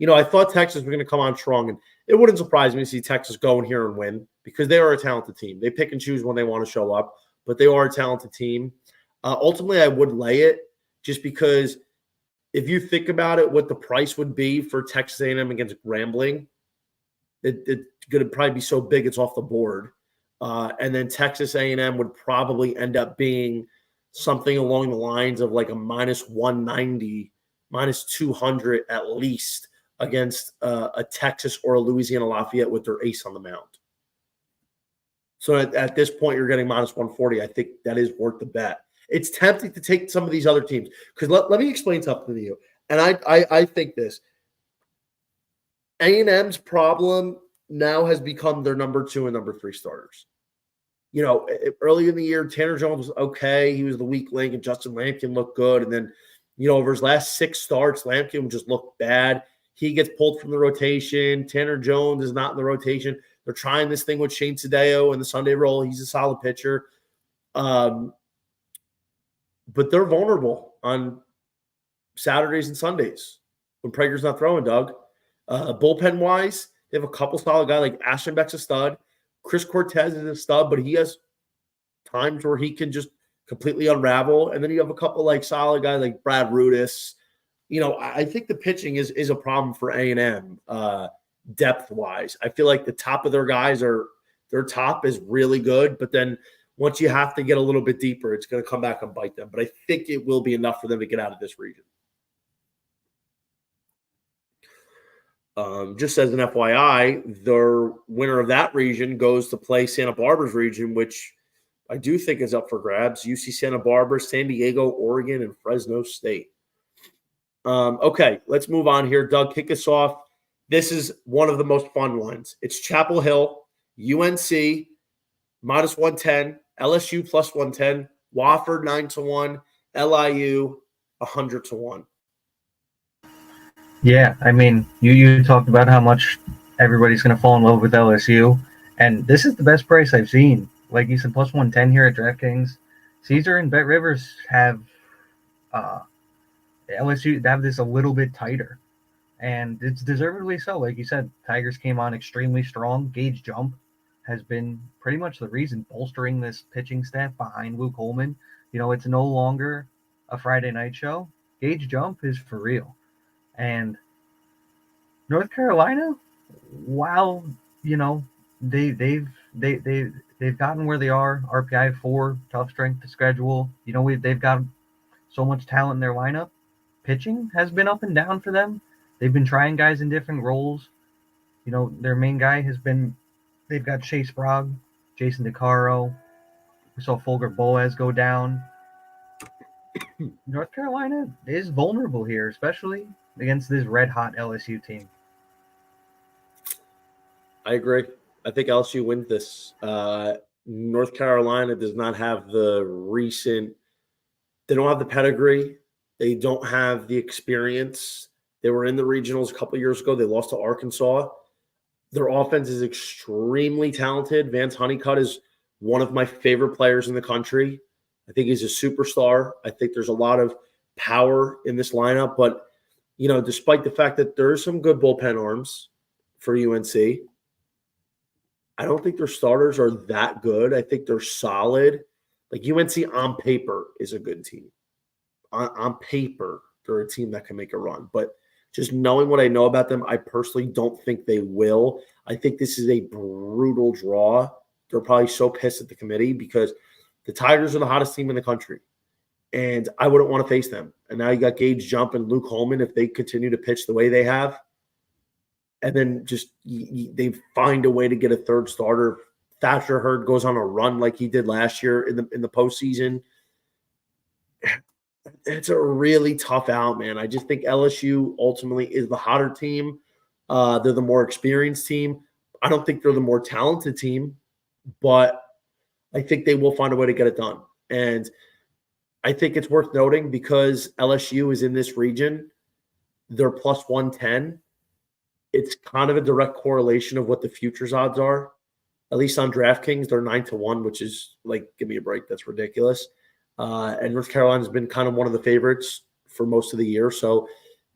I thought Texas was going to come on strong, and it wouldn't surprise me to see Texas go in here and win because they are a talented team. They pick and choose when they want to show up, but they are a talented team. Ultimately, I would lay it just because if you think about it, what the price would be for Texas A&M against Grambling, it's going to probably be so big it's off the board. And then Texas A&M would probably end up being something along the lines of like a -190, -200 at least against a Texas or a Louisiana Lafayette with their ace on the mound. So at this point, you're getting -140. I think that is worth the bet. It's tempting to take some of these other teams because let me explain something to you. And I think this. A&M's problem now has become their number 2 and number 3 starters. Early in the year, Tanner Jones was okay. He was the weak link, and Justin Lampkin looked good. And then, over his last 6 starts, Lampkin would just look bad. He gets pulled from the rotation. Tanner Jones is not in the rotation. They're trying this thing with Shane Sadeo in the Sunday role. He's a solid pitcher. But they're vulnerable on Saturdays and Sundays when Prager's not throwing, Doug. Bullpen-wise, they have a couple solid guys like Aschenbeck's a stud. Chris Cortez is a stud, but he has times where he can just completely unravel. And then you have a couple like solid guys like Brad Rudis. I think the pitching is a problem for A&M depth-wise. I feel like the top of their guys their top is really good, but then once you have to get a little bit deeper, it's going to come back and bite them. But I think it will be enough for them to get out of this region. Just as an FYI, the winner of that region goes to play Santa Barbara's region, which I do think is up for grabs. UC Santa Barbara, San Diego, Oregon, and Fresno State. Okay, let's move on here. Doug, kick us off. This is one of the most fun ones. It's Chapel Hill, UNC, -110, LSU +110, Wofford 9-1, LIU 100-1. Yeah, I mean, you talked about how much everybody's going to fall in love with LSU, and this is the best price I've seen. Like you said, +110 here at DraftKings. Caesar and Bet Rivers have LSU have this a little bit tighter, and it's deservedly so. Like you said, Tigers came on extremely strong. Gage Jump has been pretty much the reason bolstering this pitching staff behind Luke Holman. It's no longer a Friday night show. Gage Jump is for real. And North Carolina, while they've gotten where they are, RPI 4, tough strength to schedule. They've got so much talent in their lineup. Pitching has been up and down for them. They've been trying guys in different roles. Their main guy has been. They've got Chase Brogg, Jason DeCaro. We saw Folger Boaz go down. North Carolina is vulnerable here, especially against this red-hot LSU team. I agree. I think LSU wins this. North Carolina does not have the recent – they don't have the pedigree. They don't have the experience. They were in the regionals a couple years ago. They lost to Arkansas. Their offense is extremely talented. Vance Honeycutt is one of my favorite players in the country. I think he's a superstar. I think there's a lot of power in this lineup. But, despite the fact that there are some good bullpen arms for UNC, I don't think their starters are that good. I think they're solid. Like UNC on paper is a good team. On paper, they're a team that can make a run. But just knowing what I know about them, I personally don't think they will. I think this is a brutal draw. They're probably so pissed at the committee because The Tigers are the hottest team in the country, and I wouldn't want to face them. And now you got Gage Jump and Luke Holman if they continue to pitch the way they have. And then just they find a way to get a third starter. Thatcher Hurd goes on a run like he did last year in the postseason. It's a really tough out, man. I just think LSU ultimately is the hotter team. They're the more experienced team. I don't think they're the more talented team, but I think they will find a way to get it done. And I think it's worth noting because LSU is in this region, they're plus 110. It's kind of a direct correlation of what the futures odds are. At least on DraftKings, they're 9-1, which is like, give me a break. That's ridiculous. And North Carolina's been kind of one of the favorites for most of the year. So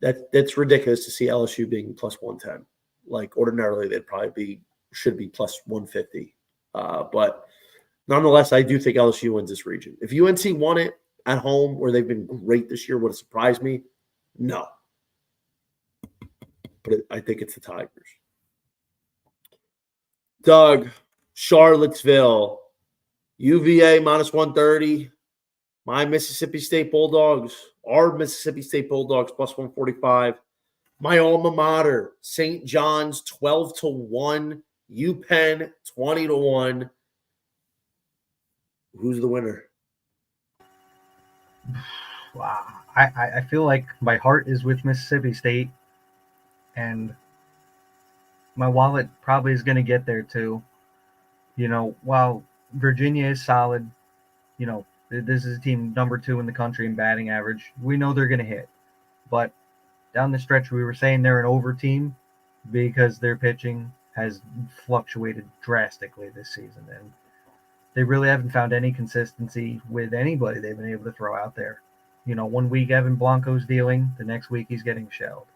that's ridiculous to see LSU being plus 110. Like ordinarily, should be plus 150. But nonetheless, I do think LSU wins this region. If UNC won it at home, where they've been great this year, would it surprise me? No. But I think it's the Tigers. Doug, Charlottesville, UVA minus 130. My Mississippi State Bulldogs, our Mississippi State Bulldogs plus 145. My alma mater, St. John's 12-1. UPenn 20-1. Who's the winner? Wow. I feel like my heart is with Mississippi State, and my wallet probably is going to get there too. While Virginia is solid, this is a team number 2 in the country in batting average. We know they're going to hit. But down the stretch, we were saying they're an over team because their pitching has fluctuated drastically this season. And they really haven't found any consistency with anybody they've been able to throw out there. 1 week Evan Blanco's dealing, the next week he's getting shelled.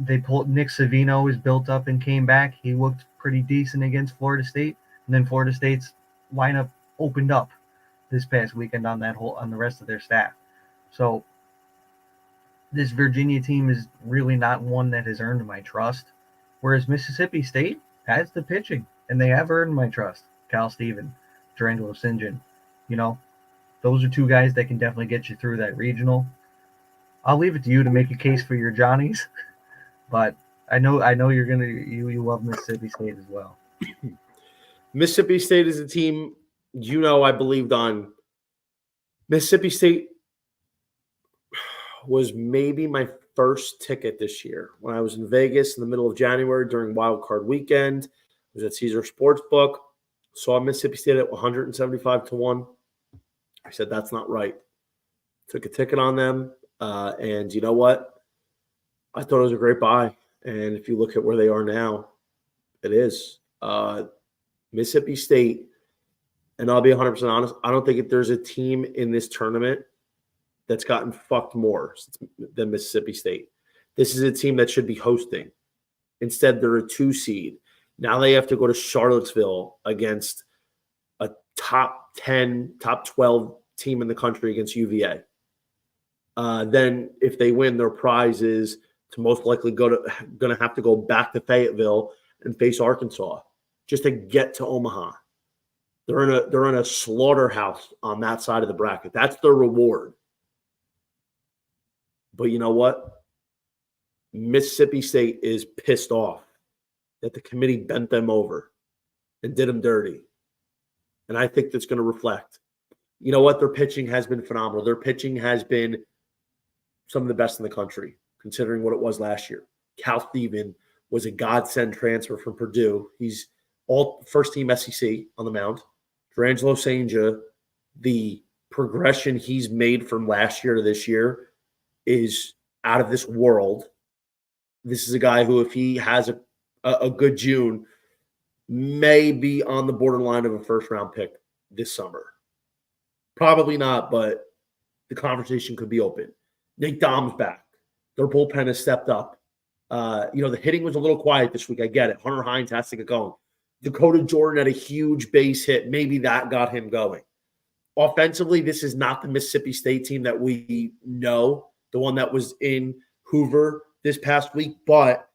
They pulled Nick Savino is built up and came back. He looked pretty decent against Florida State. And then Florida State's lineup opened up this past weekend on the rest of their staff. So this Virginia team is really not one that has earned my trust, whereas Mississippi State has the pitching, and they have earned my trust. Cal Steven, Durangelo St. John, those are 2 guys that can definitely get you through that regional. I'll leave it to you to make a case for your Johnnies, but I know you love Mississippi State as well. Mississippi State is a team I believed on. Mississippi State was maybe my first ticket this year when I was in Vegas in the middle of January during Wild Card Weekend. I was at Caesar Sportsbook, saw Mississippi State at 175-1. I said, that's not right. Took a ticket on them, and you know what? I thought it was a great buy. And if you look at where they are now, it is. Mississippi State, and I'll be 100% honest, I don't think there's a team in this tournament that's gotten fucked more than Mississippi State. This is a team that should be hosting. Instead, they're a 2 seed. Now they have to go to Charlottesville against a top 10, top 12 team in the country against UVA. Then if they win, their prize is to most likely going to have to go back to Fayetteville and face Arkansas just to get to Omaha. They're in a slaughterhouse on that side of the bracket. That's their reward. But you know what? Mississippi State is pissed off that the committee bent them over and did them dirty. And I think that's going to reflect. You know what? Their pitching has been phenomenal. Their pitching has been some of the best in the country, considering what it was last year. Cal Steven was a godsend transfer from Purdue. He's all first-team SEC on the mound. Durangelo St. John, the progression he's made from last year to this year is out of this world. This is a guy who, if he has a good June, may be on the borderline of a first-round pick this summer. Probably not, but the conversation could be open. Nate Dom's back. Their bullpen has stepped up. The hitting was a little quiet this week. I get it. Hunter Hines has to get going. Dakota Jordan had a huge base hit. Maybe that got him going. Offensively, this is not the Mississippi State team that we know, the one that was in Hoover this past week. But,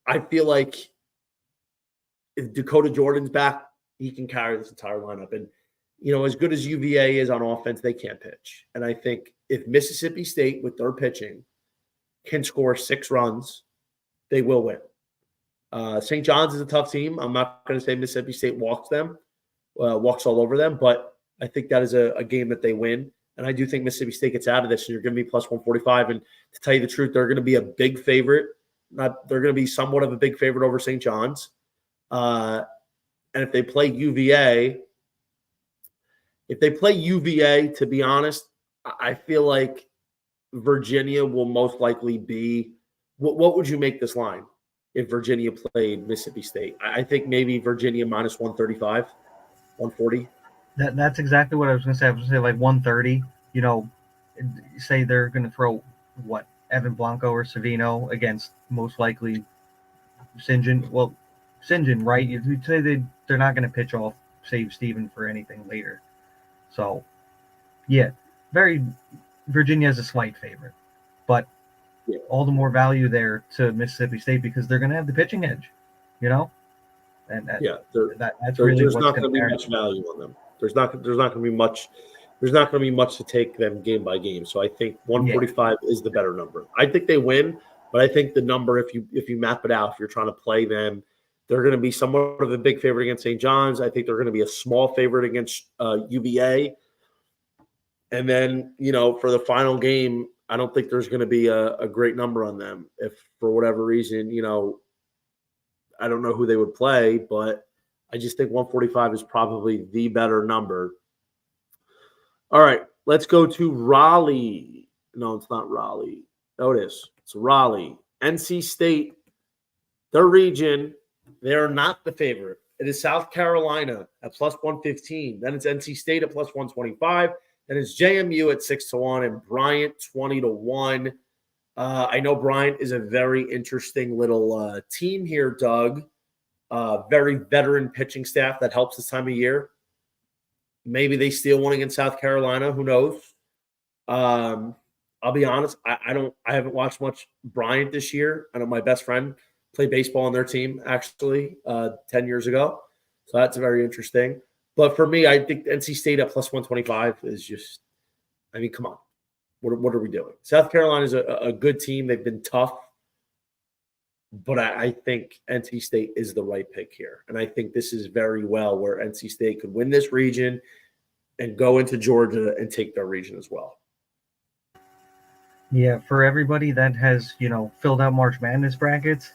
I feel like if Dakota Jordan's back, he can carry this entire lineup. And as good as UVA is on offense, they can't pitch. And I think if Mississippi State, with their pitching, can score 6 runs, they will win. St. John's is a tough team. I'm not going to say Mississippi State walks all over them, but I think that is a game that they win. And I do think Mississippi State gets out of this, and you're going to be plus 145. And to tell you the truth, they're going to be a big favorite. They're going to be somewhat of a big favorite over St. John's. And if they play UVA, to be honest, I feel like Virginia will most likely be – what would you make this line if Virginia played Mississippi State? I think maybe Virginia minus 135, 140. That's exactly what I was going to say. I was going to say like 130. Say they're going to throw Evan Blanco or Savino against most likely St. John. Well, St. John, right? You'd say they're not going to pitch off Save Steven for anything later. So, yeah, Virginia is a slight favorite, but all the more value there to Mississippi State because they're going to have the pitching edge, And that's really there's not going to be much value on them. There's not going to be much. There's not going to be much to take them game by game. So I think 145 is the better number. I think they win, but I think the number, if you map it out, if you're trying to play them, they're going to be somewhat of a big favorite against St. John's. I think they're going to be a small favorite against UVA. And then, for the final game, I don't think there's going to be a great number on them. If for whatever reason, I don't know who they would play, but I just think 145 is probably the better number. All right, let's go to Raleigh. No, it's not Raleigh. Oh, it is. It's Raleigh. NC State, their region, they are not the favorite. It is South Carolina at plus 115. Then it's NC State at plus 125. Then it's JMU at 6-1 and Bryant 20-1. I know Bryant is a very interesting little team here, Doug. Very veteran pitching staff that helps this time of year. Maybe they steal one against South Carolina. Who knows? I'll be honest. I haven't watched much Bryant this year. I know my best friend played baseball on their team actually 10 years ago. So that's very interesting. But for me, I think NC State at plus 125 is just, come on. What are we doing? South Carolina is a good team. They've been tough. But I think NC State is the right pick here. And I think this is very well where NC State could win this region and go into Georgia and take their region as well. Yeah, for everybody that has, filled out March Madness brackets,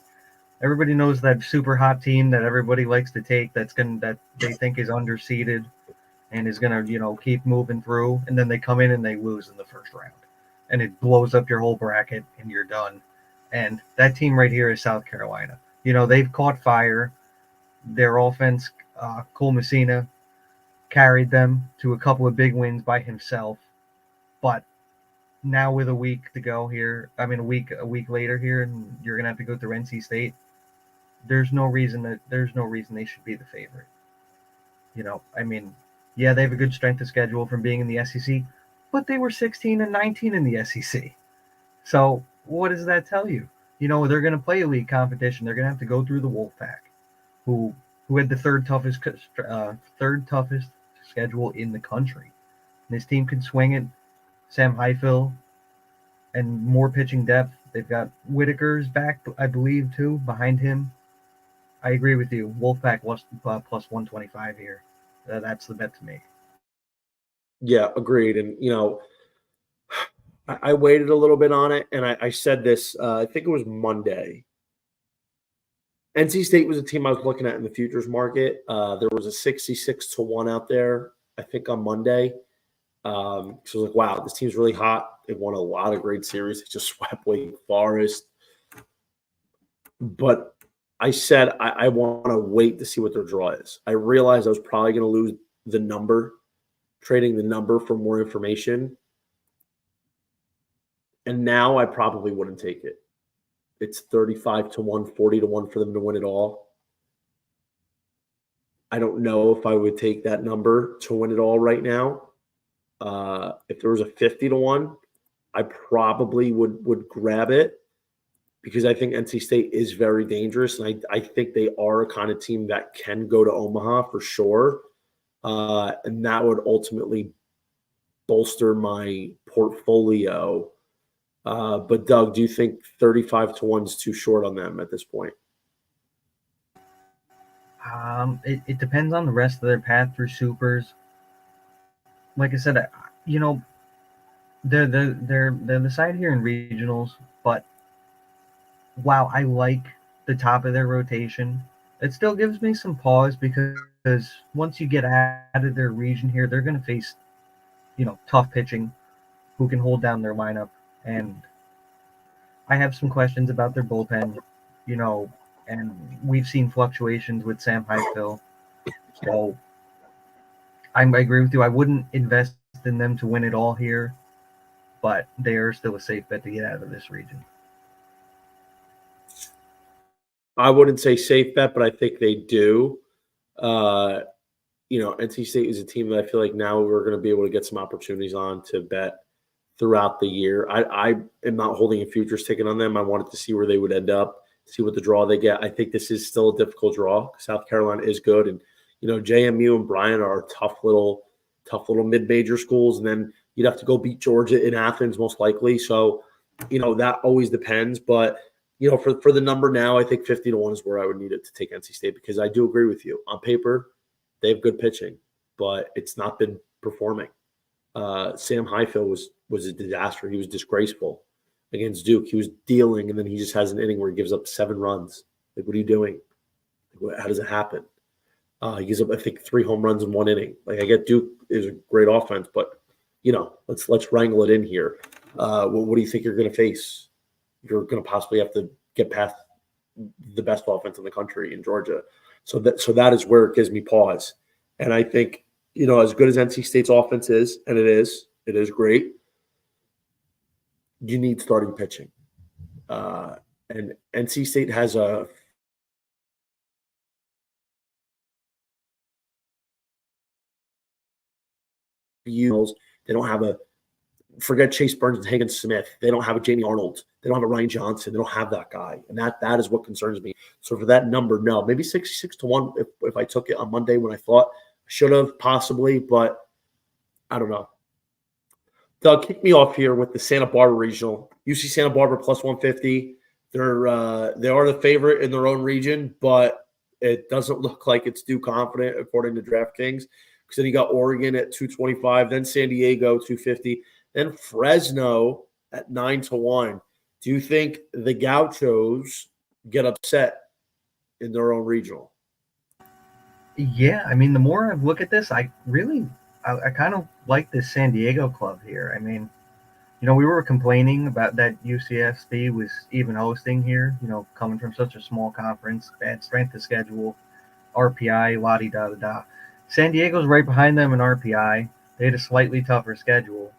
everybody knows that super hot team that everybody likes to take that they think is underseeded and is going to, keep moving through. And then they come in and they lose in the first round. And it blows up your whole bracket and you're done. And that team right here is South Carolina. They've caught fire. Their offense, Cole Messina, carried them to a couple of big wins by himself. But now with a week to go here, a week later here, and you're going to have to go through NC State, there's no reason they should be the favorite. Yeah, they have a good strength of schedule from being in the SEC, but they were 16-19 in the SEC. So what does that tell you? They're going to play a league competition. They're going to have to go through the Wolfpack, who had the third toughest schedule in the country. And this team can swing it. Sam Highfill and more pitching depth. They've got Whitaker's back, I believe, too, behind him. I agree with you. Wolfpack was plus 125 here. That's the bet to make. Yeah, agreed. And, I waited a little bit on it, and I said this, I think it was Monday. NC State was a team I was looking at in the futures market. There was a 66-1 out there, I think, on Monday. So I was like, wow, this team's really hot. They won a lot of great series. They just swept Wake Forest. But I said I want to wait to see what their draw is. I realized I was probably going to lose the number, trading the number for more information. And now I probably wouldn't take it. It's 35-1, 40-1 for them to win it all. I don't know if I would take that number to win it all right now. If there was a 50-1, I probably would grab it because I think NC State is very dangerous. And I think they are a kind of team that can go to Omaha for sure. and that would ultimately bolster my portfolio. But Doug, do you think 35-1 is too short on them at this point? It depends on the rest of their path through supers. Like I said, they're the side here in regionals, but while I like the top of their rotation, it still gives me some pause because once you get out of their region here, they're going to face, tough pitching who can hold down their lineup. And I have some questions about their bullpen, and we've seen fluctuations with Sam Highfill. So I agree with you. I wouldn't invest in them to win it all here, but they are still a safe bet to get out of this region. I wouldn't say safe bet, but I think they do. NC State is a team that I feel like now we're going to be able to get some opportunities on to bet throughout the year. I am not holding a futures ticket on them. I wanted to see where they would end up, see what the draw they get. I think this is still a difficult draw. South Carolina is good, and JMU and Bryant are tough little mid-major schools, and then you'd have to go beat Georgia in Athens most likely. So, that always depends. But for the number now, I think 50-1 is where I would need it to take NC State, because I do agree with you. On paper, they have good pitching, but it's not been performing. Sam Highfill was a disaster. He was disgraceful against Duke. He was dealing, and then he just has an inning where he gives up 7 runs. Like, what are you doing? How does it happen? He gives up, I think, 3 home runs in 1 inning. Like, I get Duke is a great offense, but let's wrangle it in here. What do you think you're going to face? You're going to possibly have to get past the best offense in the country in Georgia. So that is where it gives me pause. And I think, as good as NC State's offense is, and it is great, you need starting pitching. And NC State has a they don't have forget Chase Burns and Hagen Smith. They don't have a Jamie Arnold. They don't have a Ryan Johnson. They don't have that guy. And that is what concerns me. So for that number, no, maybe 66-1 if I took it on Monday when I thought I should have possibly, but I don't know. Doug, kick me off here with the Santa Barbara Regional. UC Santa Barbara plus 150. They are the favorite in their own region, but it doesn't look like it's too confident according to DraftKings. Because then you got Oregon at 225, then San Diego 250. Then Fresno at 9-1. Do you think the Gauchos get upset in their own regional? Yeah, I mean, the more I look at this, I kind of like this San Diego club here. I mean, we were complaining about that UCSB was even hosting here, coming from such a small conference, bad strength of schedule, RPI, la-di-da-da-da. San Diego's right behind them in RPI. They had a slightly tougher schedule,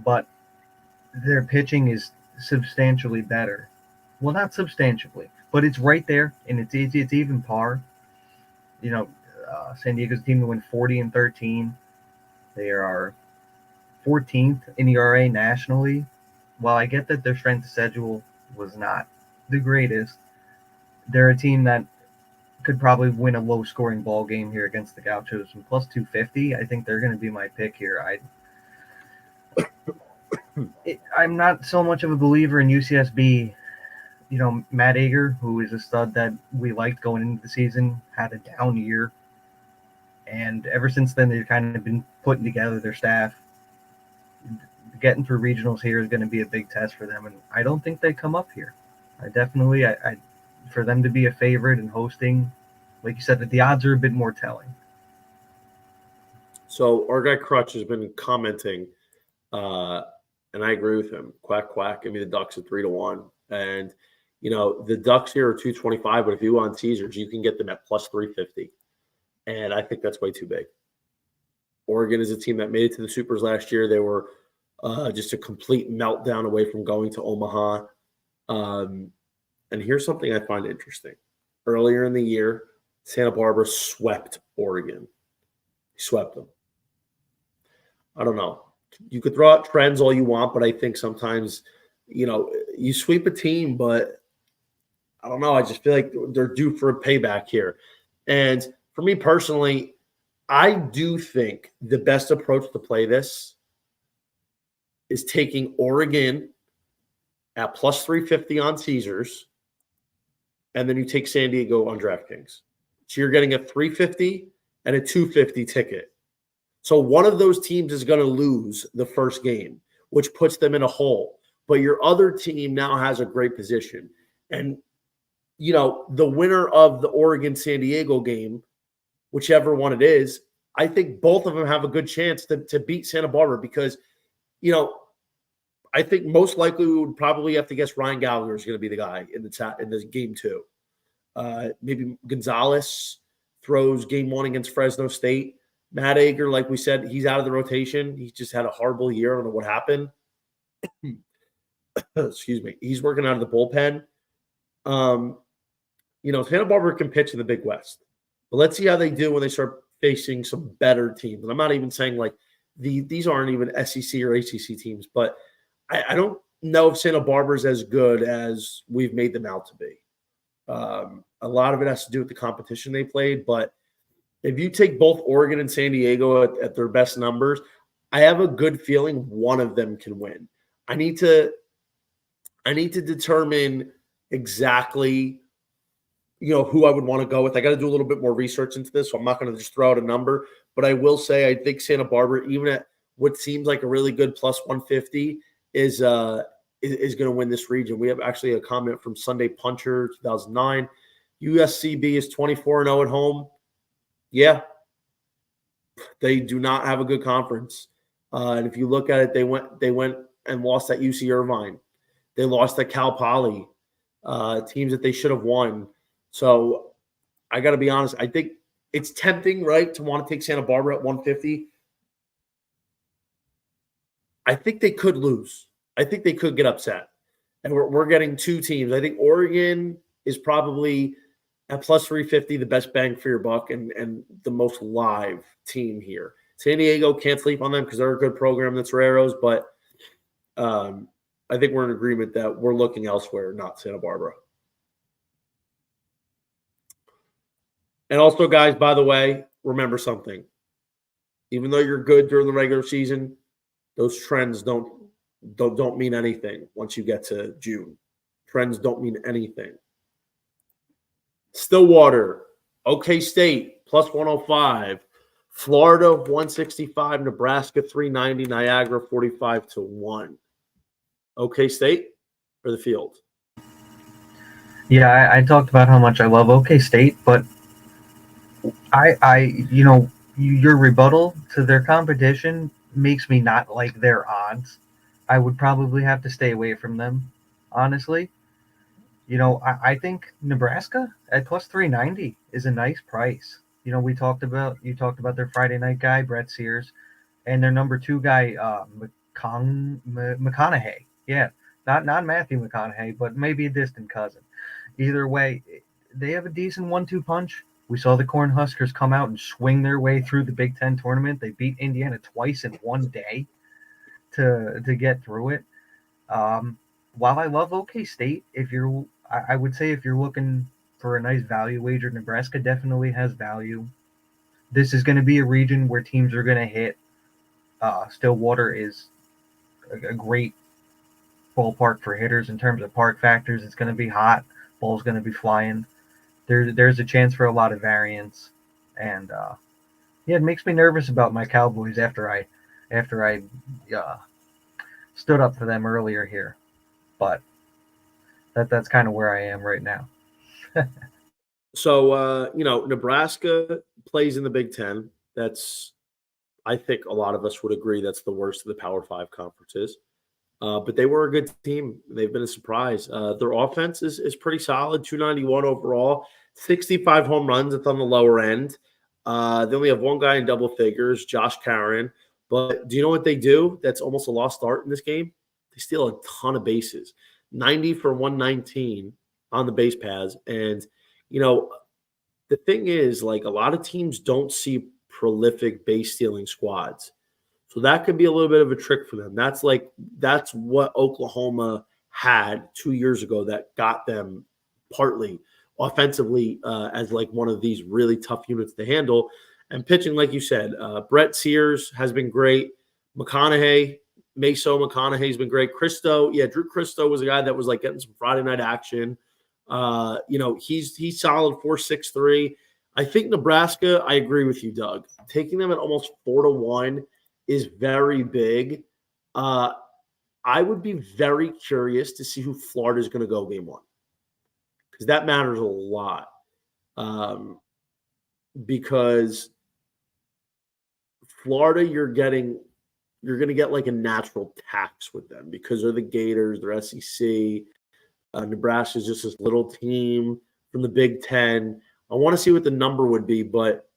but their pitching is substantially better. Well, not substantially, but it's right there, and it's even par. San Diego's team to win 40-13. They are 14th in ERA nationally. While I get that their strength of schedule was not the greatest, they're a team that could probably win a low-scoring ball game here against the Gauchos. And plus 250, I think they're going to be my pick here. I'm not so much of a believer in UCSB. Matt Ager, who is a stud that we liked going into the season, had a down year. And ever since then, they've kind of been putting together their staff. Getting through regionals here is going to be a big test for them. And I don't think they come up here. For them to be a favorite and hosting, like you said, that the odds are a bit more telling. So our guy Crutch has been commenting, and I agree with him. Quack, quack. Give me the Ducks at 3-1. And, the Ducks here are 225, but if you want Caesars, you can get them at plus 350. And I think that's way too big. Oregon is a team that made it to the Supers last year. They were just a complete meltdown away from going to Omaha. And here's something I find interesting. Earlier in the year, Santa Barbara swept Oregon. Swept them. I don't know. You could throw out trends all you want, but I think sometimes, you sweep a team, but I don't know. I just feel like they're due for a payback here. And for me personally, I do think the best approach to play this is taking Oregon at plus 350 on Caesars, and then you take San Diego on DraftKings. So you're getting a 350 and a 250 ticket. So one of those teams is going to lose the first game, which puts them in a hole. But your other team now has a great position. And, the winner of the Oregon-San Diego game, whichever one it is, I think both of them have a good chance to beat Santa Barbara because, I think most likely we would probably have to guess Ryan Gallagher is going to be the guy in the game 2. Maybe Gonzalez throws game 1 against Fresno State. Matt Ager, like we said, he's out of the rotation. He just had a horrible year. I don't know what happened. Excuse me. He's working out of the bullpen. Santa Barbara can pitch in the Big West. But let's see how they do when they start facing some better teams. And I'm not even saying like these aren't even SEC or ACC teams, but I don't know if Santa Barbara is as good as we've made them out to be. A lot of it has to do with the competition they played, but if you take both Oregon and San Diego at their best numbers, I have a good feeling one of them can win. I need to determine exactly, who I would want to go with. I got to do a little bit more research into this, so I'm not going to just throw out a number. But I will say I think Santa Barbara, even at what seems like a really good plus 150, is going to win this region. We have actually a comment from Sunday Puncher 2009. USCB is 24-0 at home. Yeah, they do not have a good conference. And if you look at it, they went and lost at UC Irvine. They lost at Cal Poly, teams that they should have won. So I got to be honest. I think it's tempting, right, to want to take Santa Barbara at 150. I think they could lose. I think they could get upset. And we're getting two teams. I think Oregon is probably at plus 350, the best bang for your buck and the most live team here. San Diego, can't sleep on them because they're a good program that's Raros, but I think we're in agreement that we're looking elsewhere, not Santa Barbara. And also, guys, by the way, remember something. Even though you're good during the regular season, those trends don't mean anything once you get to June. Trends don't mean anything. Stillwater, OK State, plus 105. Florida, 165. Nebraska, 390. Niagara, 45-1. OK State or the field? Yeah, I talked about how much I love OK State, but your rebuttal to their competition makes me not like their odds. I would probably have to stay away from them, honestly. I think Nebraska at plus 390 is a nice price. You talked about their Friday night guy, Brett Sears, and their number 2 guy, McConaughey. Yeah, not Matthew McConaughey, but maybe a distant cousin. Either way, they have a decent 1-2 punch. We saw the Cornhuskers come out and swing their way through the Big Ten tournament. They beat Indiana twice in one day to get through it. While I love OK State, I would say if you're looking for a nice value wager, Nebraska definitely has value. This is going to be a region where teams are going to hit. Stillwater is a great ballpark for hitters in terms of park factors. It's going to be hot. Ball's going to be flying. There's a chance for a lot of variance, and it makes me nervous about my Cowboys after I stood up for them earlier here, but that's kind of where I am right now. So Nebraska plays in the Big Ten. I think a lot of us would agree that's the worst of the Power 5 conferences. But they were a good team. They've been a surprise. Their offense is pretty solid, 291 overall, 65 home runs. It's on the lower end. They only have one guy in double figures, Josh Caron. But do you know what they do that's almost a lost art in this game? They steal a ton of bases, 90 for 119 on the base paths. And, the thing is, like, a lot of teams don't see prolific base stealing squads. So that could be a little bit of a trick for them. That's what Oklahoma had 2 years ago that got them partly offensively as like one of these really tough units to handle. And pitching, like you said, Brett Sears has been great. McConaughey's been great. Drew Christo was a guy that was like getting some Friday night action. He's solid 4.63. I think Nebraska, I agree with you, Doug. Taking them at almost 4-1 is very big. I would be very curious to see who Florida is going to go game one, because that matters a lot. Because Florida, you're going to get like a natural tax with them because they're the Gators, they're SEC. Nebraska is just this little team from the Big Ten. I want to see what the number would be, but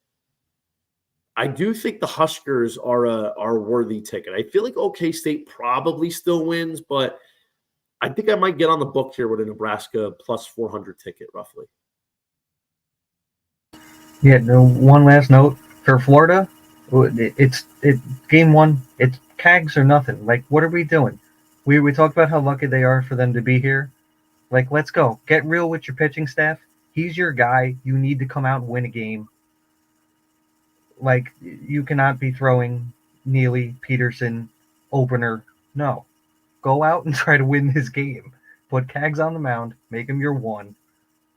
I do think the Huskers are a worthy ticket. I feel like OK State probably still wins, but I think I might get on the book here with a Nebraska plus 400 ticket, roughly. Yeah, one last note for Florida. It's game one. It's Cags or nothing. Like, what are we doing? We talked about how lucky they are for them to be here. Like, let's go. Get real with your pitching staff. He's your guy. You need to come out and win a game. Like, you cannot be throwing Neely, Peterson, opener. No. Go out and try to win this game. Put Cags on the mound. Make him your one.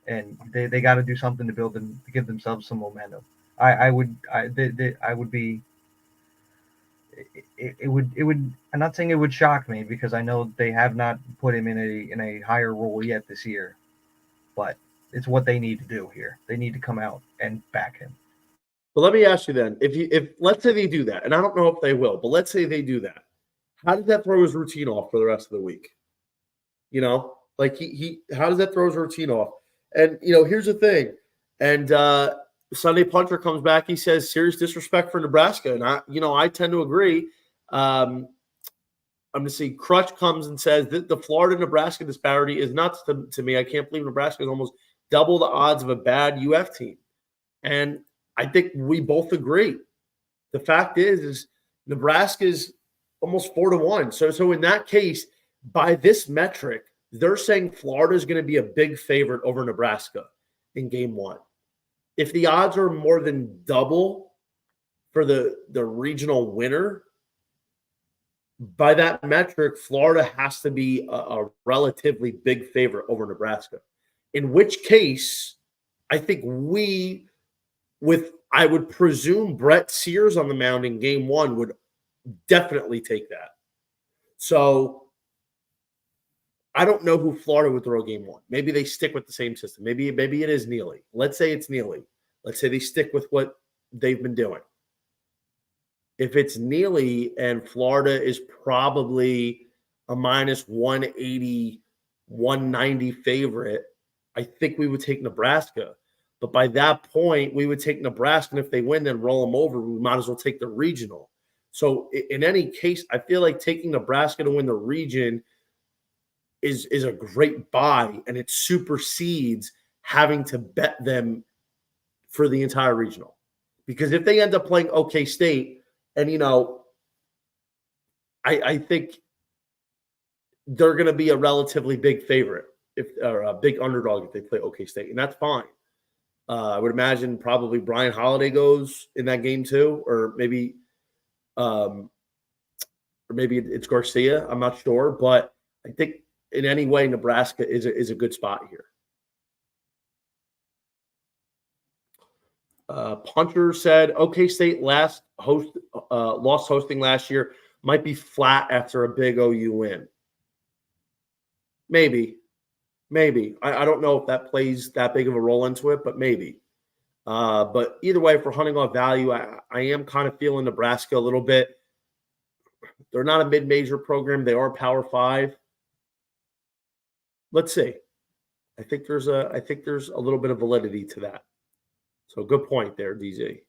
And they got to do something to give themselves some momentum. It would. I'm not saying it would shock me because I know they have not put him in a higher role yet this year, but it's what they need to do here. They need to come out and back him. Well, let me ask you then: if let's say they do that, and I don't know if they will, but let's say they do that, how does that throw his routine off for the rest of the week? Like how does that throw his routine off? And here's the thing. And Sunday Puncher comes back. He says serious disrespect for Nebraska, and I tend to agree. I'm going to see Crutch comes and says that the Florida-Nebraska disparity is nuts to me. I can't believe Nebraska is almost double the odds of a bad UF team. And I think we both agree. The fact is Nebraska's almost 4-1. So in that case, by this metric, they're saying Florida is going to be a big favorite over Nebraska in game one. If the odds are more than double for the regional winner, by that metric, Florida has to be a relatively big favorite over Nebraska. In which case, I think I would presume Brett Sears on the mound in game one would definitely take that. So I don't know who Florida would throw game one. Maybe they stick with the same system. Maybe it is Neely. Let's say it's Neely. Let's say they stick with what they've been doing. If it's Neely and Florida is probably a minus 180, 190 favorite, I think we would take Nebraska. But by that point, we would take Nebraska, and if they win, then roll them over. We might as well take the regional. So in any case, I feel like taking Nebraska to win the region is a great buy, and it supersedes having to bet them for the entire regional. Because if they end up playing OK State, and I think they're going to be a relatively big favorite or a big underdog if they play OK State, and that's fine. I would imagine probably Brian Holiday goes in that game too, or maybe it's Garcia. I'm not sure, but I think in any way Nebraska is a good spot here. Punter said OK State lost hosting last year, might be flat after a big OU win. Maybe. I don't know if that plays that big of a role into it, but maybe. But either way, if we're hunting off value, I am kind of feeling Nebraska a little bit. They're not a mid-major program. They are Power 5. Let's see. I think there's a little bit of validity to that. So good point there, DZ.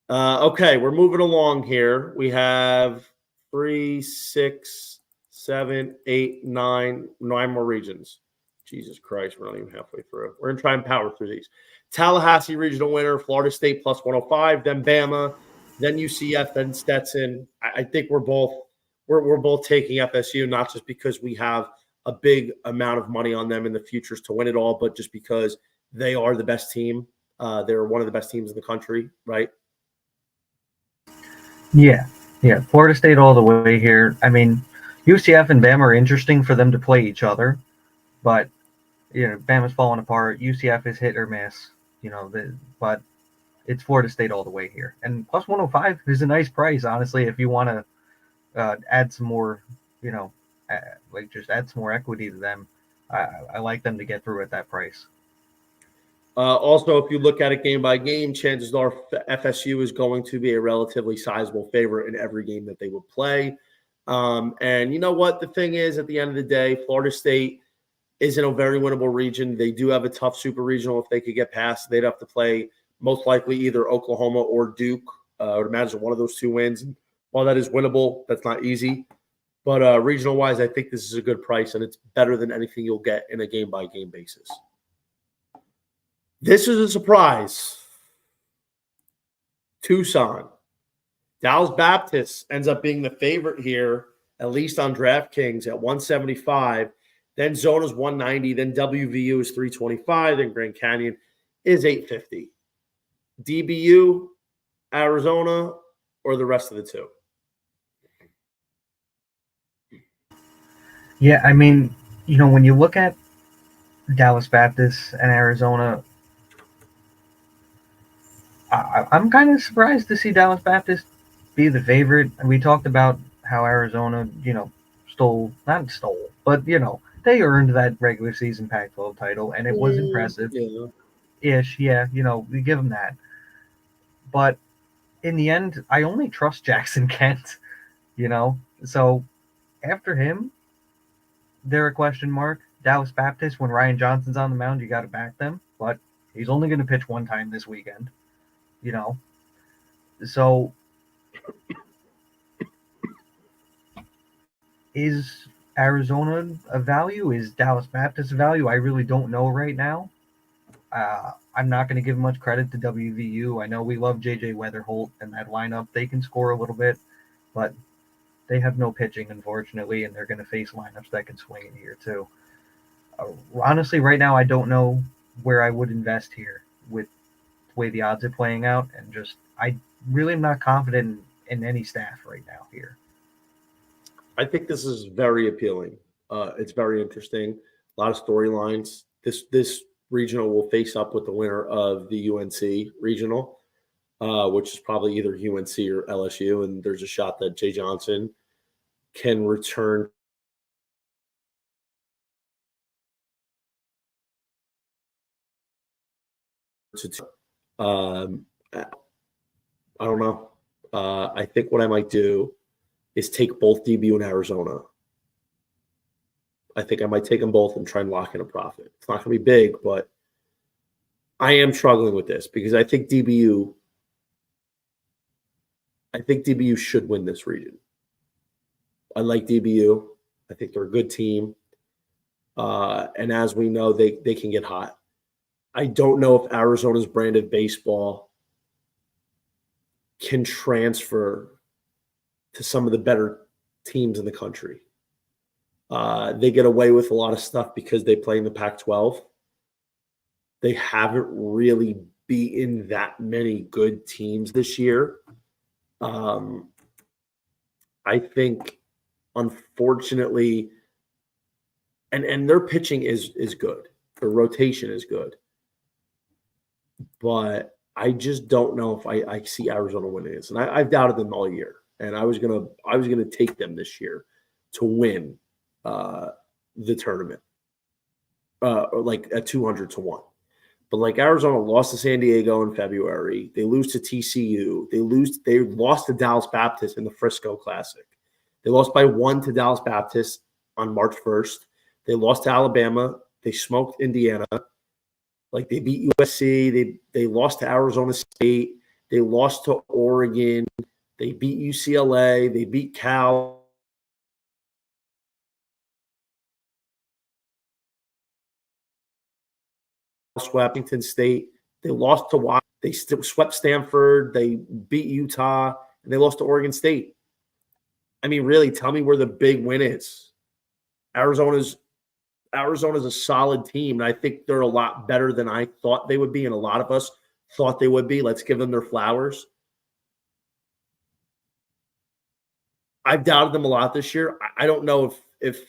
Okay, we're moving along here. We have 3, 6, 7, 8, 9 more regions. Jesus Christ, we're not even halfway through. We're going to try and power through these. Tallahassee regional winner, Florida State plus 105, then Bama, then UCF, then Stetson. I think we're both taking FSU, not just because we have a big amount of money on them in the futures to win it all, but just because they are the best team. They're one of the best teams in the country, right? Yeah. Florida State all the way here. I mean, UCF and Bama are interesting for them to play each other, but Bama's falling apart. UCF is hit or miss. But it's Florida State all the way here, and plus 105 is a nice price, honestly. If you want to add some more, just add some more equity to them, I like them to get through at that price. Also, if you look at it game by game, chances are FSU is going to be a relatively sizable favorite in every game that they would play. And you know what? The thing is, at the end of the day, Florida State is in a very winnable region. They do have a tough super regional. If they could get past, they'd have to play most likely either Oklahoma or Duke. I would imagine one of those two wins. And while that is winnable, that's not easy. But regional-wise, I think this is a good price, and it's better than anything you'll get in a game-by-game basis. This is a surprise. Tucson. Dallas Baptist ends up being the favorite here, at least on DraftKings, at 175. Then Zona's 190. Then WVU is 325. Then Grand Canyon is 850. DBU, Arizona, or the rest of the two? Yeah, I mean, when you look at Dallas Baptist and Arizona, I'm kind of surprised to see Dallas Baptist be the favorite. We talked about how Arizona, not stole, but, they earned that regular season Pac-12 title, and it was impressive. Ish, yeah, we give them that. But in the end, I only trust Jackson Kent, So after him, they're a question mark. Dallas Baptist, when Ryan Johnson's on the mound, you got to back them. But he's only going to pitch one time this weekend. So is Arizona a value? Is Dallas Baptist a value? I really don't know right now. I'm not going to give much credit to WVU. I know we love J.J. Weatherholt and that lineup. They can score a little bit, but they have no pitching, unfortunately, and they're going to face lineups that can swing in here too. Honestly, right now, I don't know where I would invest here with the way the odds are playing out, and I really am not confident in any staff right now here. I think this is very appealing. It's very interesting. A lot of storylines. This regional will face up with the winner of the UNC regional, which is probably either UNC or LSU, and there's a shot that Jay Johnson can return to. I don't know. I think what I might do is take both DBU and Arizona. I think I might take them both and try and lock in a profit. It's not going to be big, but I am struggling with this because I think DBU should win this region. I like DBU. I think they're a good team. And as we know, they can get hot. I don't know if Arizona's brand of baseball can transfer to some of the better teams in the country. They get away with a lot of stuff because they play in the Pac-12. They haven't really beaten that many good teams this year. I think, unfortunately, and their pitching is good. Their rotation is good. But I just don't know if I see Arizona winning this. And I've doubted them all year. And I was gonna take them this year to win the tournament, like at 200-1. But like Arizona lost to San Diego in February, they lose to TCU, they lost to Dallas Baptist in the Frisco Classic. They lost by 1 to Dallas Baptist on March 1st. They lost to Alabama. They smoked Indiana. Like they beat USC. They lost to Arizona State. They lost to Oregon. They beat UCLA. They beat Cal. Washington State. They lost to Washington. They swept Stanford. They beat Utah. And they lost to Oregon State. I mean, really, tell me where the big win is. Arizona's a solid team, and I think they're a lot better than I thought they would be, and a lot of us thought they would be. Let's give them their flowers. I've doubted them a lot this year. I don't know if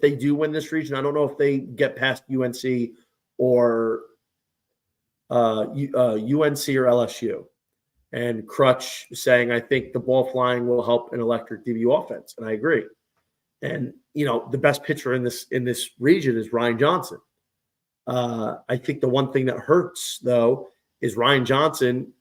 they do win this region. I don't know if they get past UNC or UNC or LSU. And Crutch saying, I think the ball flying will help an electric DBU offense. And I agree. And, the best pitcher in this region is Ryan Johnson. I think the one thing that hurts, though, is Ryan Johnson.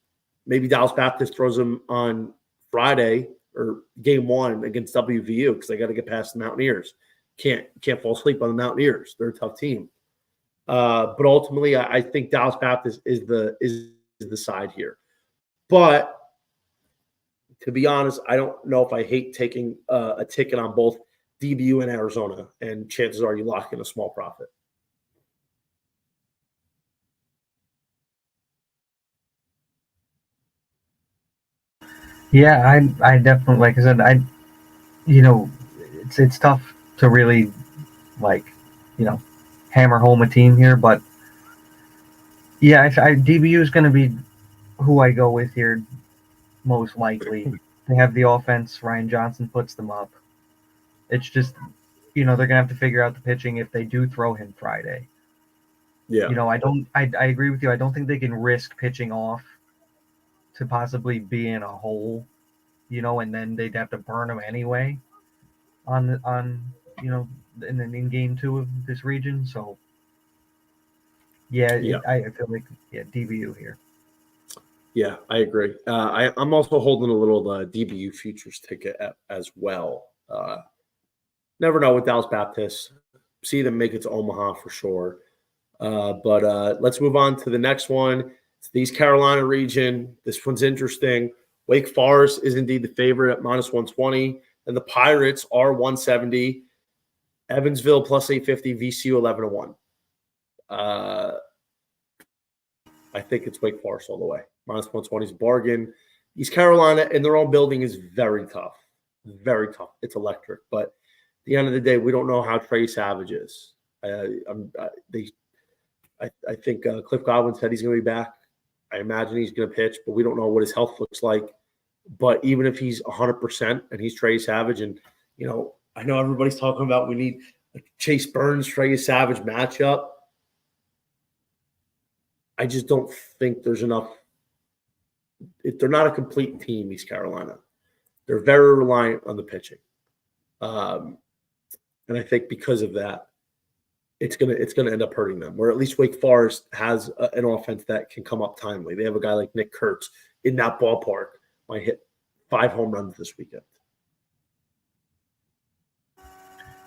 Maybe Dallas Baptist throws him on Friday or game 1 against WVU because they got to get past the Mountaineers. Can't fall asleep on the Mountaineers. They're a tough team. But ultimately, I think Dallas Baptist is the side here. But to be honest, I don't know if I hate taking a ticket on both DBU and Arizona, and chances are you lock in a small profit. Yeah, I definitely, like I said, it's tough to really hammer home a team here, but yeah, DBU is going to be who I go with here most likely. They have the offense. Ryan Johnson puts them up. It's just, they're going to have to figure out the pitching if they do throw him Friday. Yeah. I agree with you. I don't think they can risk pitching off to possibly be in a hole, and then they'd have to burn him anyway in game 2 of this region. So yeah. I feel like DBU here. Yeah, I agree. I'm also holding a little DBU futures ticket as well. Never know with Dallas Baptist. See them make it to Omaha for sure. But let's move on to the next one. It's the East Carolina region. This one's interesting. Wake Forest is indeed the favorite at -120, and the Pirates are 170. Evansville plus 850, VCU 11-1. I think it's Wake Forest all the way. -120 is a bargain. East Carolina in their own building is very tough. Very tough. It's electric. But at the end of the day, we don't know how Trey Savage is. I think Cliff Godwin said he's going to be back. I imagine he's going to pitch, but we don't know what his health looks like. But even if he's 100% and he's Trey Savage, and, I know everybody's talking about we need a Chase Burns, Trey Savage matchup. I just don't think there's enough. They're not a complete team, East Carolina. They're very reliant on the pitching. And I think because of that, it's gonna end up hurting them. Where at least Wake Forest has an offense that can come up timely. They have a guy like Nick Kurtz in that ballpark. Might hit 5 home runs this weekend.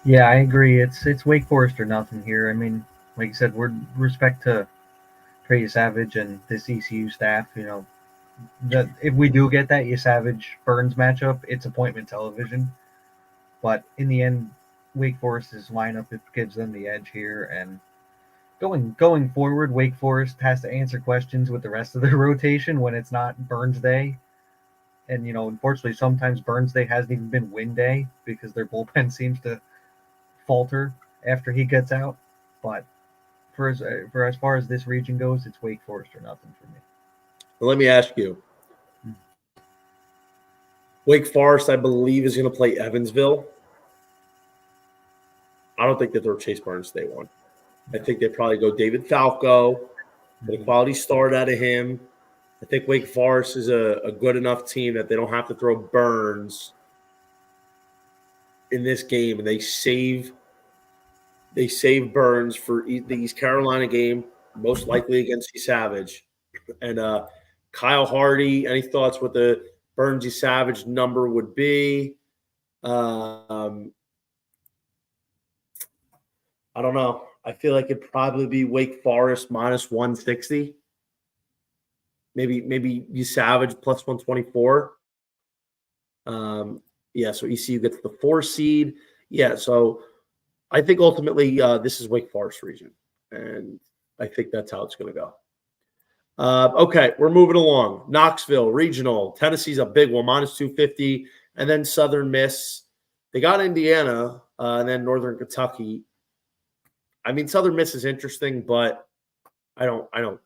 Yeah, I agree. It's Wake Forest or nothing here. I mean, like you said, with respect to Trey Savage and this ECU staff, that if we do get that Savage Burns matchup, it's appointment television. But in the end, Wake Forest's lineup, it gives them the edge here. And going forward, Wake Forest has to answer questions with the rest of their rotation when it's not Burns Day. And unfortunately, sometimes Burns Day hasn't even been win day because their bullpen seems to falter after he gets out. But for as far as this region goes, it's Wake Forest or nothing for me. Well, let me ask you. Wake Forest, I believe, is going to play Evansville. I don't think they throw Chase Burns day 1. I think they probably go David Falco, get a quality start out of him. I think Wake Forest is a good enough team that they don't have to throw Burns in this game, and they save Burns for the East Carolina game, most likely against Savage. And Kyle Hardy, any thoughts what the Burns Savage number would be? I don't know. I feel like it'd probably be Wake Forest -160. Maybe Savage plus 124. Yeah, so ECU gets the 4 seed. Yeah, so I think ultimately this is Wake Forest region, and I think that's how it's going to go. Okay, we're moving along. Knoxville regional. Tennessee's a big one, -250, and then Southern Miss. They got Indiana, and then Northern Kentucky. I mean, Southern Miss is interesting, but I don't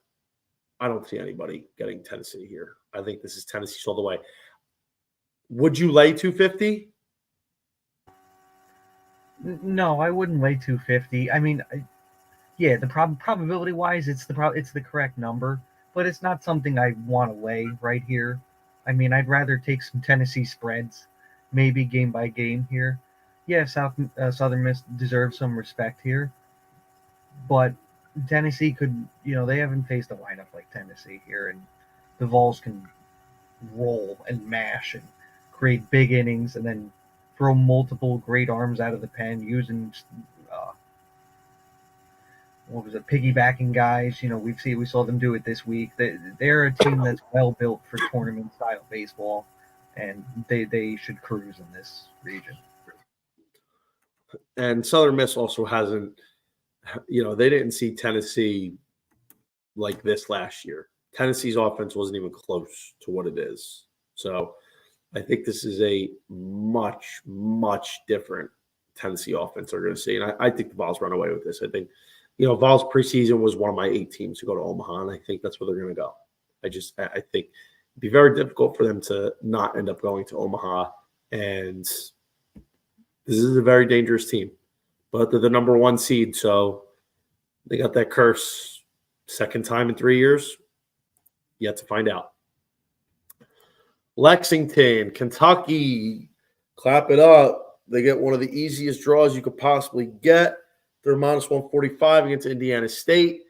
I don't see anybody getting Tennessee here. I think this is Tennessee all the way. Would you lay 250? No, I wouldn't lay 250. I mean, yeah, the probability wise, it's the correct number, but it's not something I want to lay right here. I mean, I'd rather take some Tennessee spreads, maybe game by game here. Yeah, Southern Miss deserves some respect here, but Tennessee could, they haven't faced a lineup like Tennessee here, and the Vols can roll and mash and create big innings and then throw multiple great arms out of the pen using what was it, piggybacking guys. We saw them do it this week. They're a team that's well built for tournament style baseball, and they should cruise in this region. And Southern Miss also hasn't, they didn't see Tennessee like this last year. Tennessee's offense wasn't even close to what it is. So I think this is a much, much different Tennessee offense they're going to see. And I think the Vols run away with this. I think, Vols preseason was one of my 8 teams to go to Omaha, and I think that's where they're going to go. I think it'd be very difficult for them to not end up going to Omaha. And this is a very dangerous team. But they're the number 1 seed, so they got that curse. Second time in 3 years. Yet to find out. Lexington, Kentucky, clap it up. They get one of the easiest draws you could possibly get. They're minus 145 against Indiana State.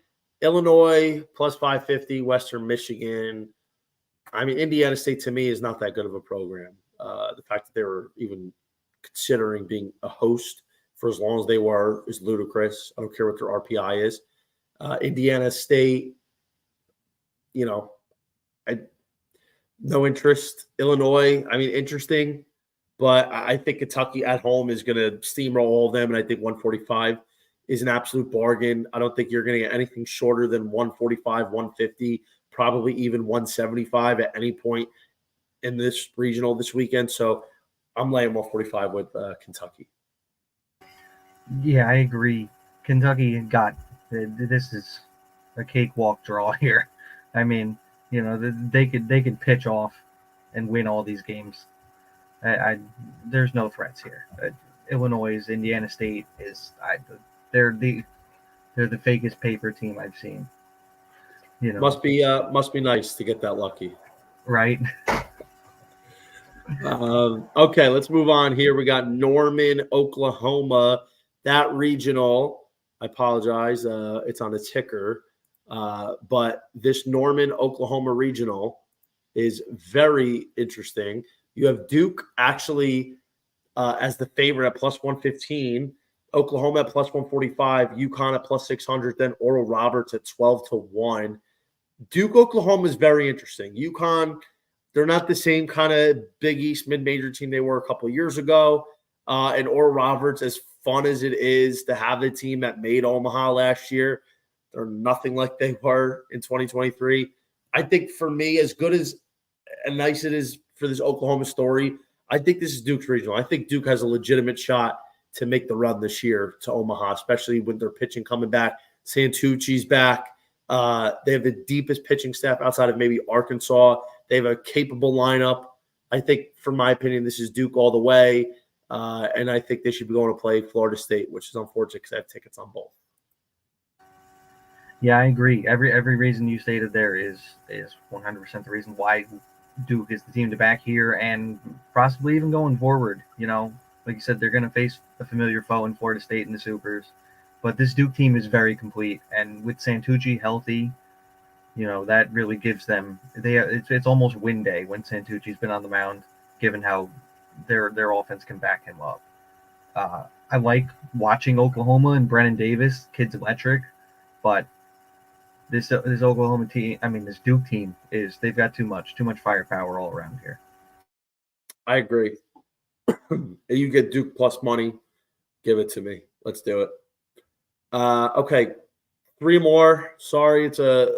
Illinois, plus 550. Western Michigan. I mean, Indiana State to me is not that good of a program. The fact that they were even considering being a host for as long as they were is ludicrous. I don't care what their RPI is. Indiana State, no interest. Illinois, I mean, interesting, but I think Kentucky at home is going to steamroll all of them, and I think 145 is an absolute bargain. I don't think you're going to get anything shorter than 145, 150, probably even 175 at any point in this regional this weekend. So I'm laying 145 with Kentucky. Yeah, I agree. Kentucky got this is a cakewalk draw here. I mean, they could pitch off and win all these games. There's no threats here. Illinois, Indiana State they're the fakest paper team I've seen. Must be nice to get that lucky, right? Okay, let's move on here. We got Norman, Oklahoma. That regional, I apologize, it's on a ticker. But this Norman, Oklahoma regional is very interesting. You have Duke actually as the favorite at plus 115, Oklahoma at plus 145, UConn at plus 600, then Oral Roberts at 12-1. Duke, Oklahoma is very interesting. UConn, they're not the same kind of Big East mid-major team they were a couple of years ago. And Oral Roberts, as fun as it is to have the team that made Omaha last year, they're nothing like they were in 2023. I think for me, as good as and nice it is for this Oklahoma story, I think this is Duke's regional. I think Duke has a legitimate shot to make the run this year to Omaha, especially with their pitching coming back. Santucci's back. They have the deepest pitching staff outside of maybe Arkansas. They have a capable lineup. I think, from my opinion, this is Duke all the way. And I think they should be going to play Florida State, which is unfortunate because I have tickets on both. Yeah, I agree. Every reason you stated there is 100% the reason why Duke is the team to back here, and possibly even going forward. Like you said, they're going to face a familiar foe in Florida State in the Supers, but this Duke team is very complete, and with Santucci healthy, that really gives them it's almost win day when Santucci's been on the mound, given how their offense can back him up. I like watching Oklahoma and Brennan Davis, kid's electric, but this Oklahoma team, this Duke team they've got too much firepower all around here. I agree. You get Duke plus money, give it to me. Let's do it. Okay, 3 more. Sorry, it's a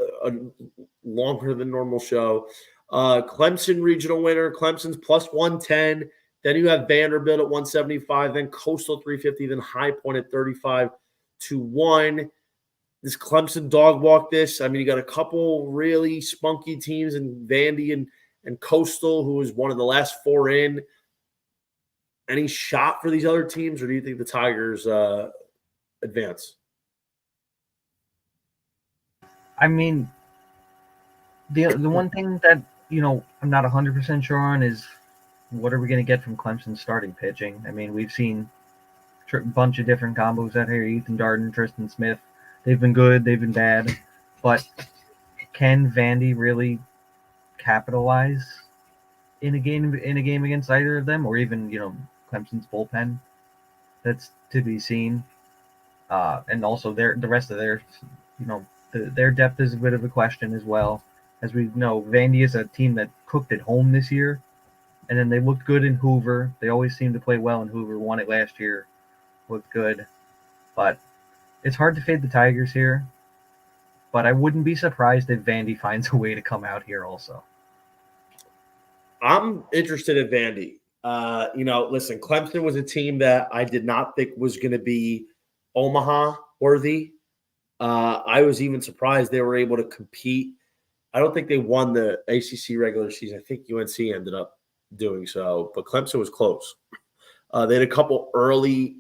longer than normal show. Clemson regional winner. Clemson's plus 110. Then you have Vanderbilt at 175. Then Coastal 350. Then High Point at 35-1. this Clemson dog walk this? I mean, you got a couple really spunky teams in Vandy and Coastal, who was one of the last 4 in. Any shot for these other teams, or do you think the Tigers advance? I mean, the one thing that, I'm not 100% sure on is what are we going to get from Clemson starting pitching? I mean, we've seen a bunch of different combos out here. Ethan Darden, Tristan Smith. They've been good. They've been bad. But can Vandy really capitalize in a game against either of them, or even, Clemson's bullpen? That's to be seen. And also the rest of their depth is a bit of a question as well. As we know, Vandy is a team that cooked at home this year, and then they looked good in Hoover. They always seem to play well in Hoover. Won it last year, looked good. But it's hard to fade the Tigers here. But I wouldn't be surprised if Vandy finds a way to come out here also. I'm interested in Vandy. Listen, Clemson was a team that I did not think was going to be Omaha worthy. I was even surprised they were able to compete. I don't think they won the ACC regular season. I think UNC ended up doing so, but Clemson was close. They had a couple early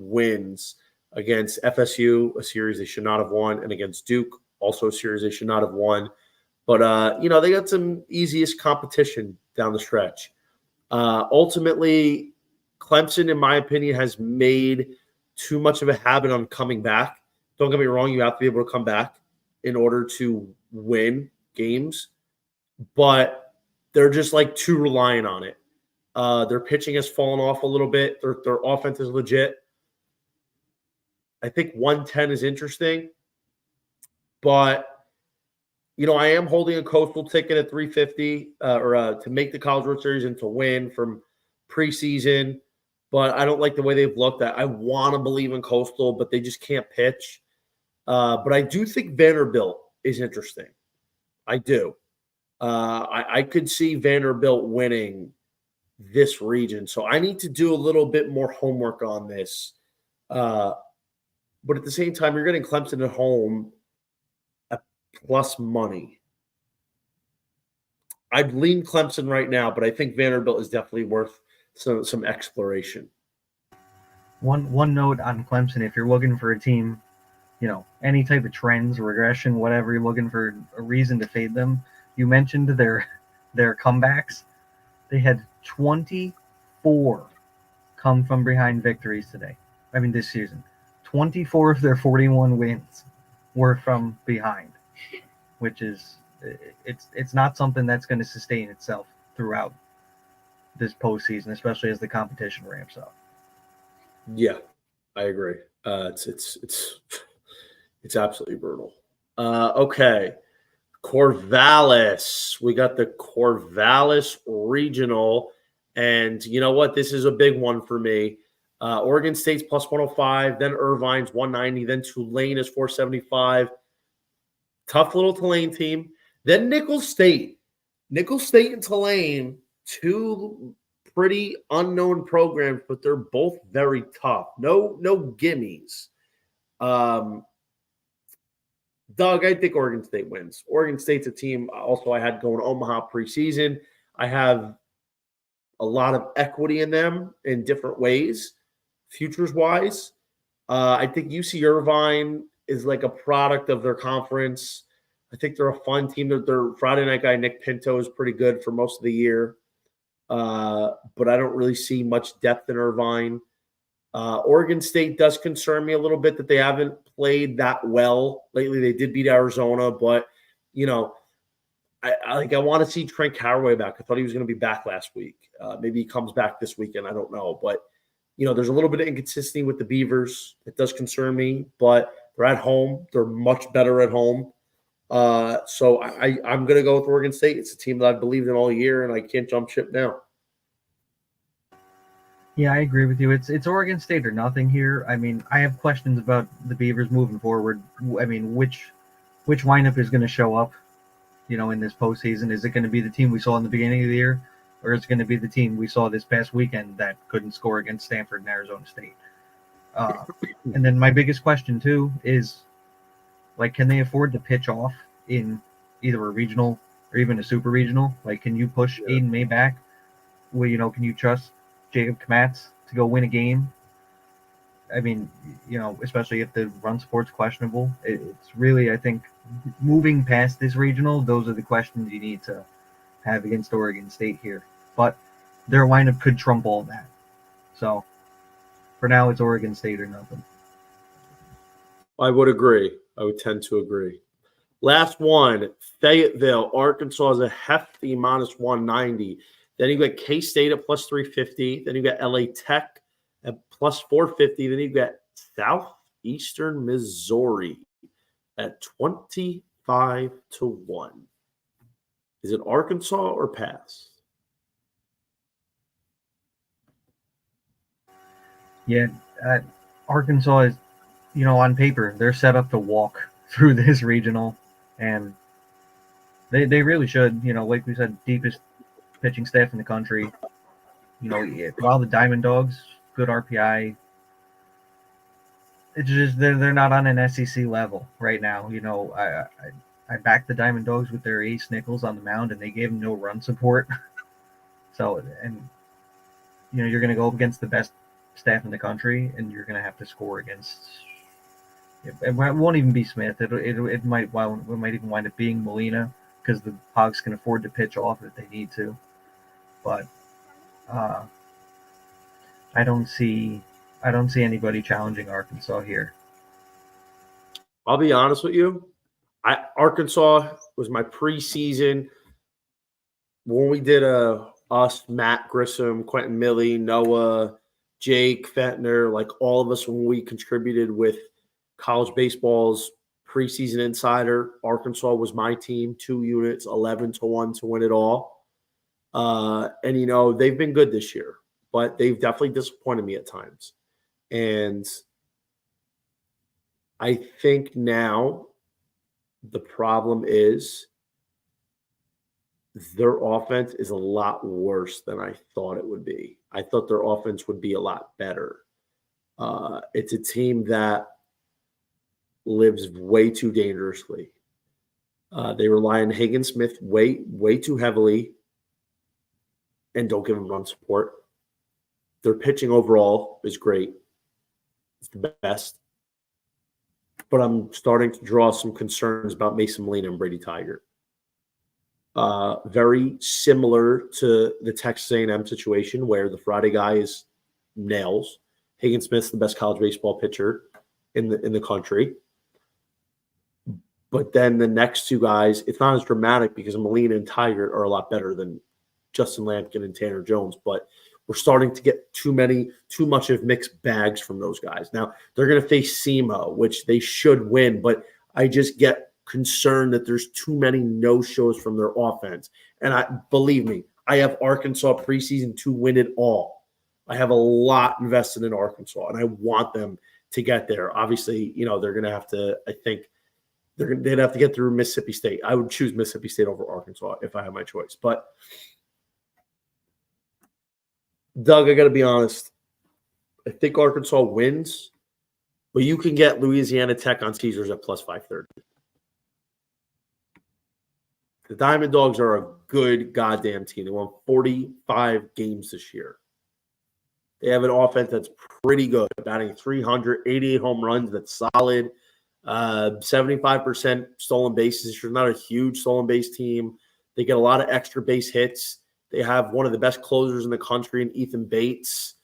wins against FSU, a series they should not have won, and against Duke, also a series they should not have won. But, they got some easiest competition down the stretch. Ultimately, Clemson, in my opinion, has made too much of a habit on coming back. Don't get me wrong, you have to be able to come back in order to win games, but they're just too reliant on it. Their pitching has fallen off a little bit. Their offense is legit. I think 110 is interesting, but I am holding a Coastal ticket at 350 to make the College World Series and to win from preseason. But I don't like the way they've looked at. I want to believe in Coastal, but they just can't pitch. But I do think Vanderbilt is interesting. I do. I could see Vanderbilt winning this region. So I need to do a little bit more homework on this. But at the same time, you're getting Clemson at home at plus money. I'd lean Clemson right now, but I think Vanderbilt is definitely worth some exploration. One note on Clemson, if you're looking for a team, any type of trends, regression, whatever, you're looking for a reason to fade them. You mentioned their comebacks. They had 24 come from behind victories today. I mean, this season. 24 of their 41 wins were from behind, which is it's not something that's going to sustain itself throughout this postseason, especially as the competition ramps up. Yeah, I agree. It's absolutely brutal. Okay. Corvallis. We got the Corvallis Regional. And you know what? This is a big one for me. Oregon State's plus 105, then Irvine's 190, then Tulane is 475. Tough little Tulane team. Then Nicholls State. Nicholls State and Tulane, two pretty unknown programs, but they're both very tough. No gimmies. Doug, I think Oregon State wins. Oregon State's a team also I had going to Omaha preseason. I have a lot of equity in them in different ways, futures-wise. I think UC Irvine is like a product of their conference. I think they're a fun team. Their Friday night guy, Nick Pinto, is pretty good for most of the year. But I don't really see much depth in Irvine. Oregon State does concern me a little bit that they haven't played that well lately. They did beat Arizona, but I want to see Trent Carraway back. I thought he was going to be back last week. Maybe he comes back this weekend. I don't know, but there's a little bit of inconsistency with the Beavers. It does concern me, but they're at home. They're much better at home. So I'm going to go with Oregon State. It's a team that I've believed in all year, and I can't jump ship now. Yeah, I agree with you. It's Oregon State or nothing here. I mean, I have questions about the Beavers moving forward. I mean, which lineup is going to show up, in this postseason? Is it going to be the team we saw in the beginning of the year, or is it going to be the team we saw this past weekend that couldn't score against Stanford and Arizona State? And then my biggest question too is, Like, can they afford to pitch off in either a regional or even a super regional? Like, can you push Aiden May back? Well, can you trust Jacob Kmatz to go win a game? I mean, especially if the run support's questionable. It's really, I think, moving past this regional, those are the questions you need to have against Oregon State here. But their lineup could trump all that. So for now, it's Oregon State or nothing. I would agree. I would tend to agree. Last one, Fayetteville, Arkansas is a hefty minus 190. Then you got K-State at plus 350. Then you got LA Tech at plus 450. Then you got Southeastern Missouri at 25 to 1. Is it Arkansas or pass? Yeah, Arkansas is, on paper, they're set up to walk through this regional, and they really should. Like we said, deepest pitching staff in the country. While the Diamond Dogs, good RPI, it's just they're not on an SEC level right now. I backed the Diamond Dogs with their ace Nichols on the mound, and they gave him no run support. So, and you're going to go up against the best staff in the country, and you're going to have to score against. It won't even be Smith. It might even wind up being Molina because the Hogs can afford to pitch off if they need to. But I don't see anybody challenging Arkansas here. I'll be honest with you. Arkansas was my preseason when we did us, Matt Grissom, Quentin Milley, Noah, Jake Fentner, like all of us when we contributed with college baseball's preseason insider. Arkansas was my team, 2 units, 11 to 1 to win it all. And they've been good this year, but they've definitely disappointed me at times. And I think now the problem is their offense is a lot worse than I thought it would be. I thought their offense would be a lot better. It's a team that lives way too dangerously. They rely on Hagen Smith way too heavily and don't give him run support. Their pitching overall is great. It's the best. But I'm starting to draw some concerns about Mason Molina and Brady Tiger. Very similar to the Texas A&M situation where the Friday guy is nails. Hagen Smith's the best college baseball pitcher in the country. But then the next two guys, it's not as dramatic because Molina and Tiger are a lot better than Justin Lampkin and Tanner Jones. But we're starting to get too much of mixed bags from those guys. Now, they're going to face SEMO, which they should win, but I just get concerned that there's too many no-shows from their offense. And believe me, I have Arkansas preseason to win it all. I have a lot invested in Arkansas, and I want them to get there. Obviously, they're going to have to, I think, they'd have to get through Mississippi State. I would choose Mississippi State over Arkansas if I had my choice. But Doug, I got to be honest. I think Arkansas wins, but you can get Louisiana Tech on Caesars at plus 530. The Diamond Dogs are a good goddamn team. They won 45 games this year. They have an offense that's pretty good, batting 300, 88 home runs. That's solid. 75% stolen bases. They're not a huge stolen base team. They get a lot of extra base hits. They have one of the best closers in the country in Ethan Bates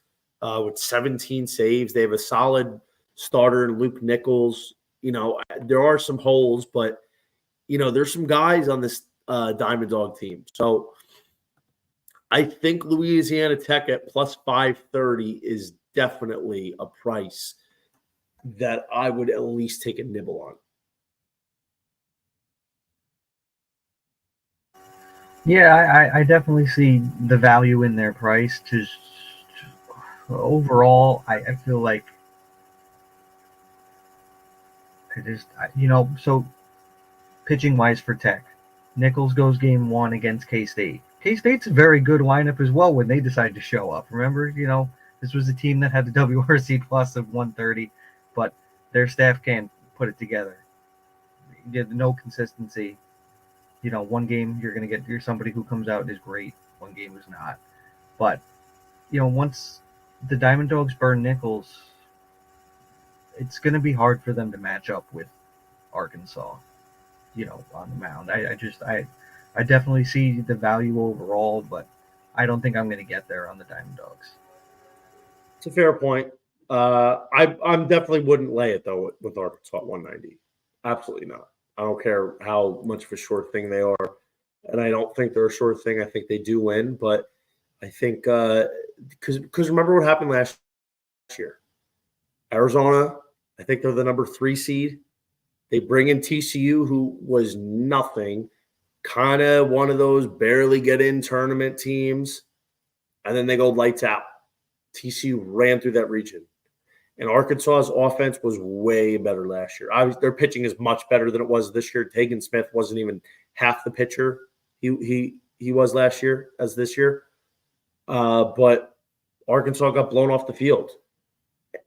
with 17 saves. They have a solid starter in Luke Nichols. There are some holes, but, there's some guys on this Diamond Dog team. So I think Louisiana Tech at plus 530 is definitely a price that I would at least take a nibble on. Yeah, I definitely see the value in their price. Just overall, I feel like so pitching wise for Tech, Nichols goes game 1 against K-State. K-State's a very good lineup as well when they decide to show up. Remember, this was a team that had the WRC plus of 130, but their staff can't put it together. get no consistency. One game you're somebody who comes out and is great. One game is not. But once the Diamond Dogs burn Nichols, it's going to be hard for them to match up with Arkansas. On the mound. I definitely see the value overall, but I don't think I'm going to get there on the Diamond Dogs. It's a fair point. I'm definitely wouldn't lay it though with Arkansas at 190. Absolutely not. I don't care how much of a short thing they are, and I don't think they're a short thing. I think they do win, but I think because remember what happened last year? Arizona, I think they're the number 3 seed. They bring in TCU, who was nothing, kind of one of those barely get in tournament teams, and then they go lights out. TCU ran through that region. And Arkansas's offense was way better last year. Their pitching is much better than it was this year. Hagen Smith wasn't even half the pitcher he was last year as this year. But Arkansas got blown off the field.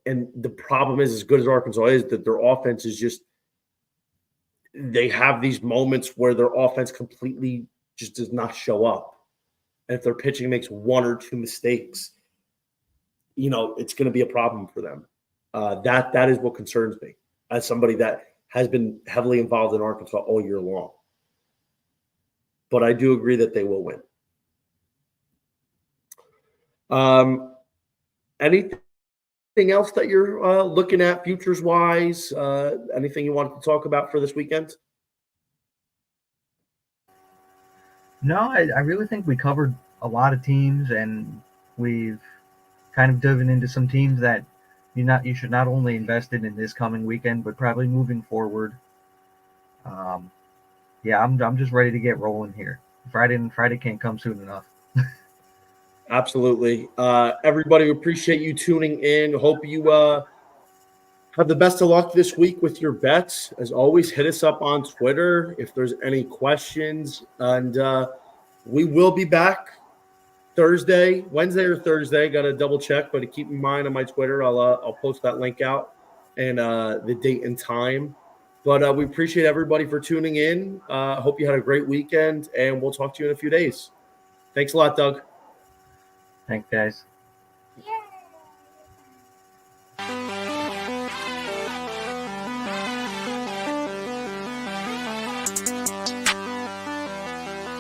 And the problem is, as good as Arkansas is, that their offense is just – they have these moments where their offense completely just does not show up. And if their pitching makes 1 or 2 mistakes, it's going to be a problem for them. That is what concerns me as somebody that has been heavily involved in Arkansas all year long. But I do agree that they will win. Anything else that you're looking at futures-wise? Anything you wanted to talk about for this weekend? No, I really think we covered a lot of teams, and we've kind of dove into some teams that you should not only invest in this coming weekend, but probably moving forward. I'm just ready to get rolling here. Friday can't come soon enough. Absolutely. Everybody, appreciate you tuning in. Hope you have the best of luck this week with your bets. As always, hit us up on Twitter if there's any questions. And we will be back Wednesday or Thursday. Got to double check, but keep in mind on my Twitter, I'll post that link out and the date and time. But we appreciate everybody for tuning in. Hope you had a great weekend, and we'll talk to you in a few days. Thanks a lot, Doug. Thanks, guys.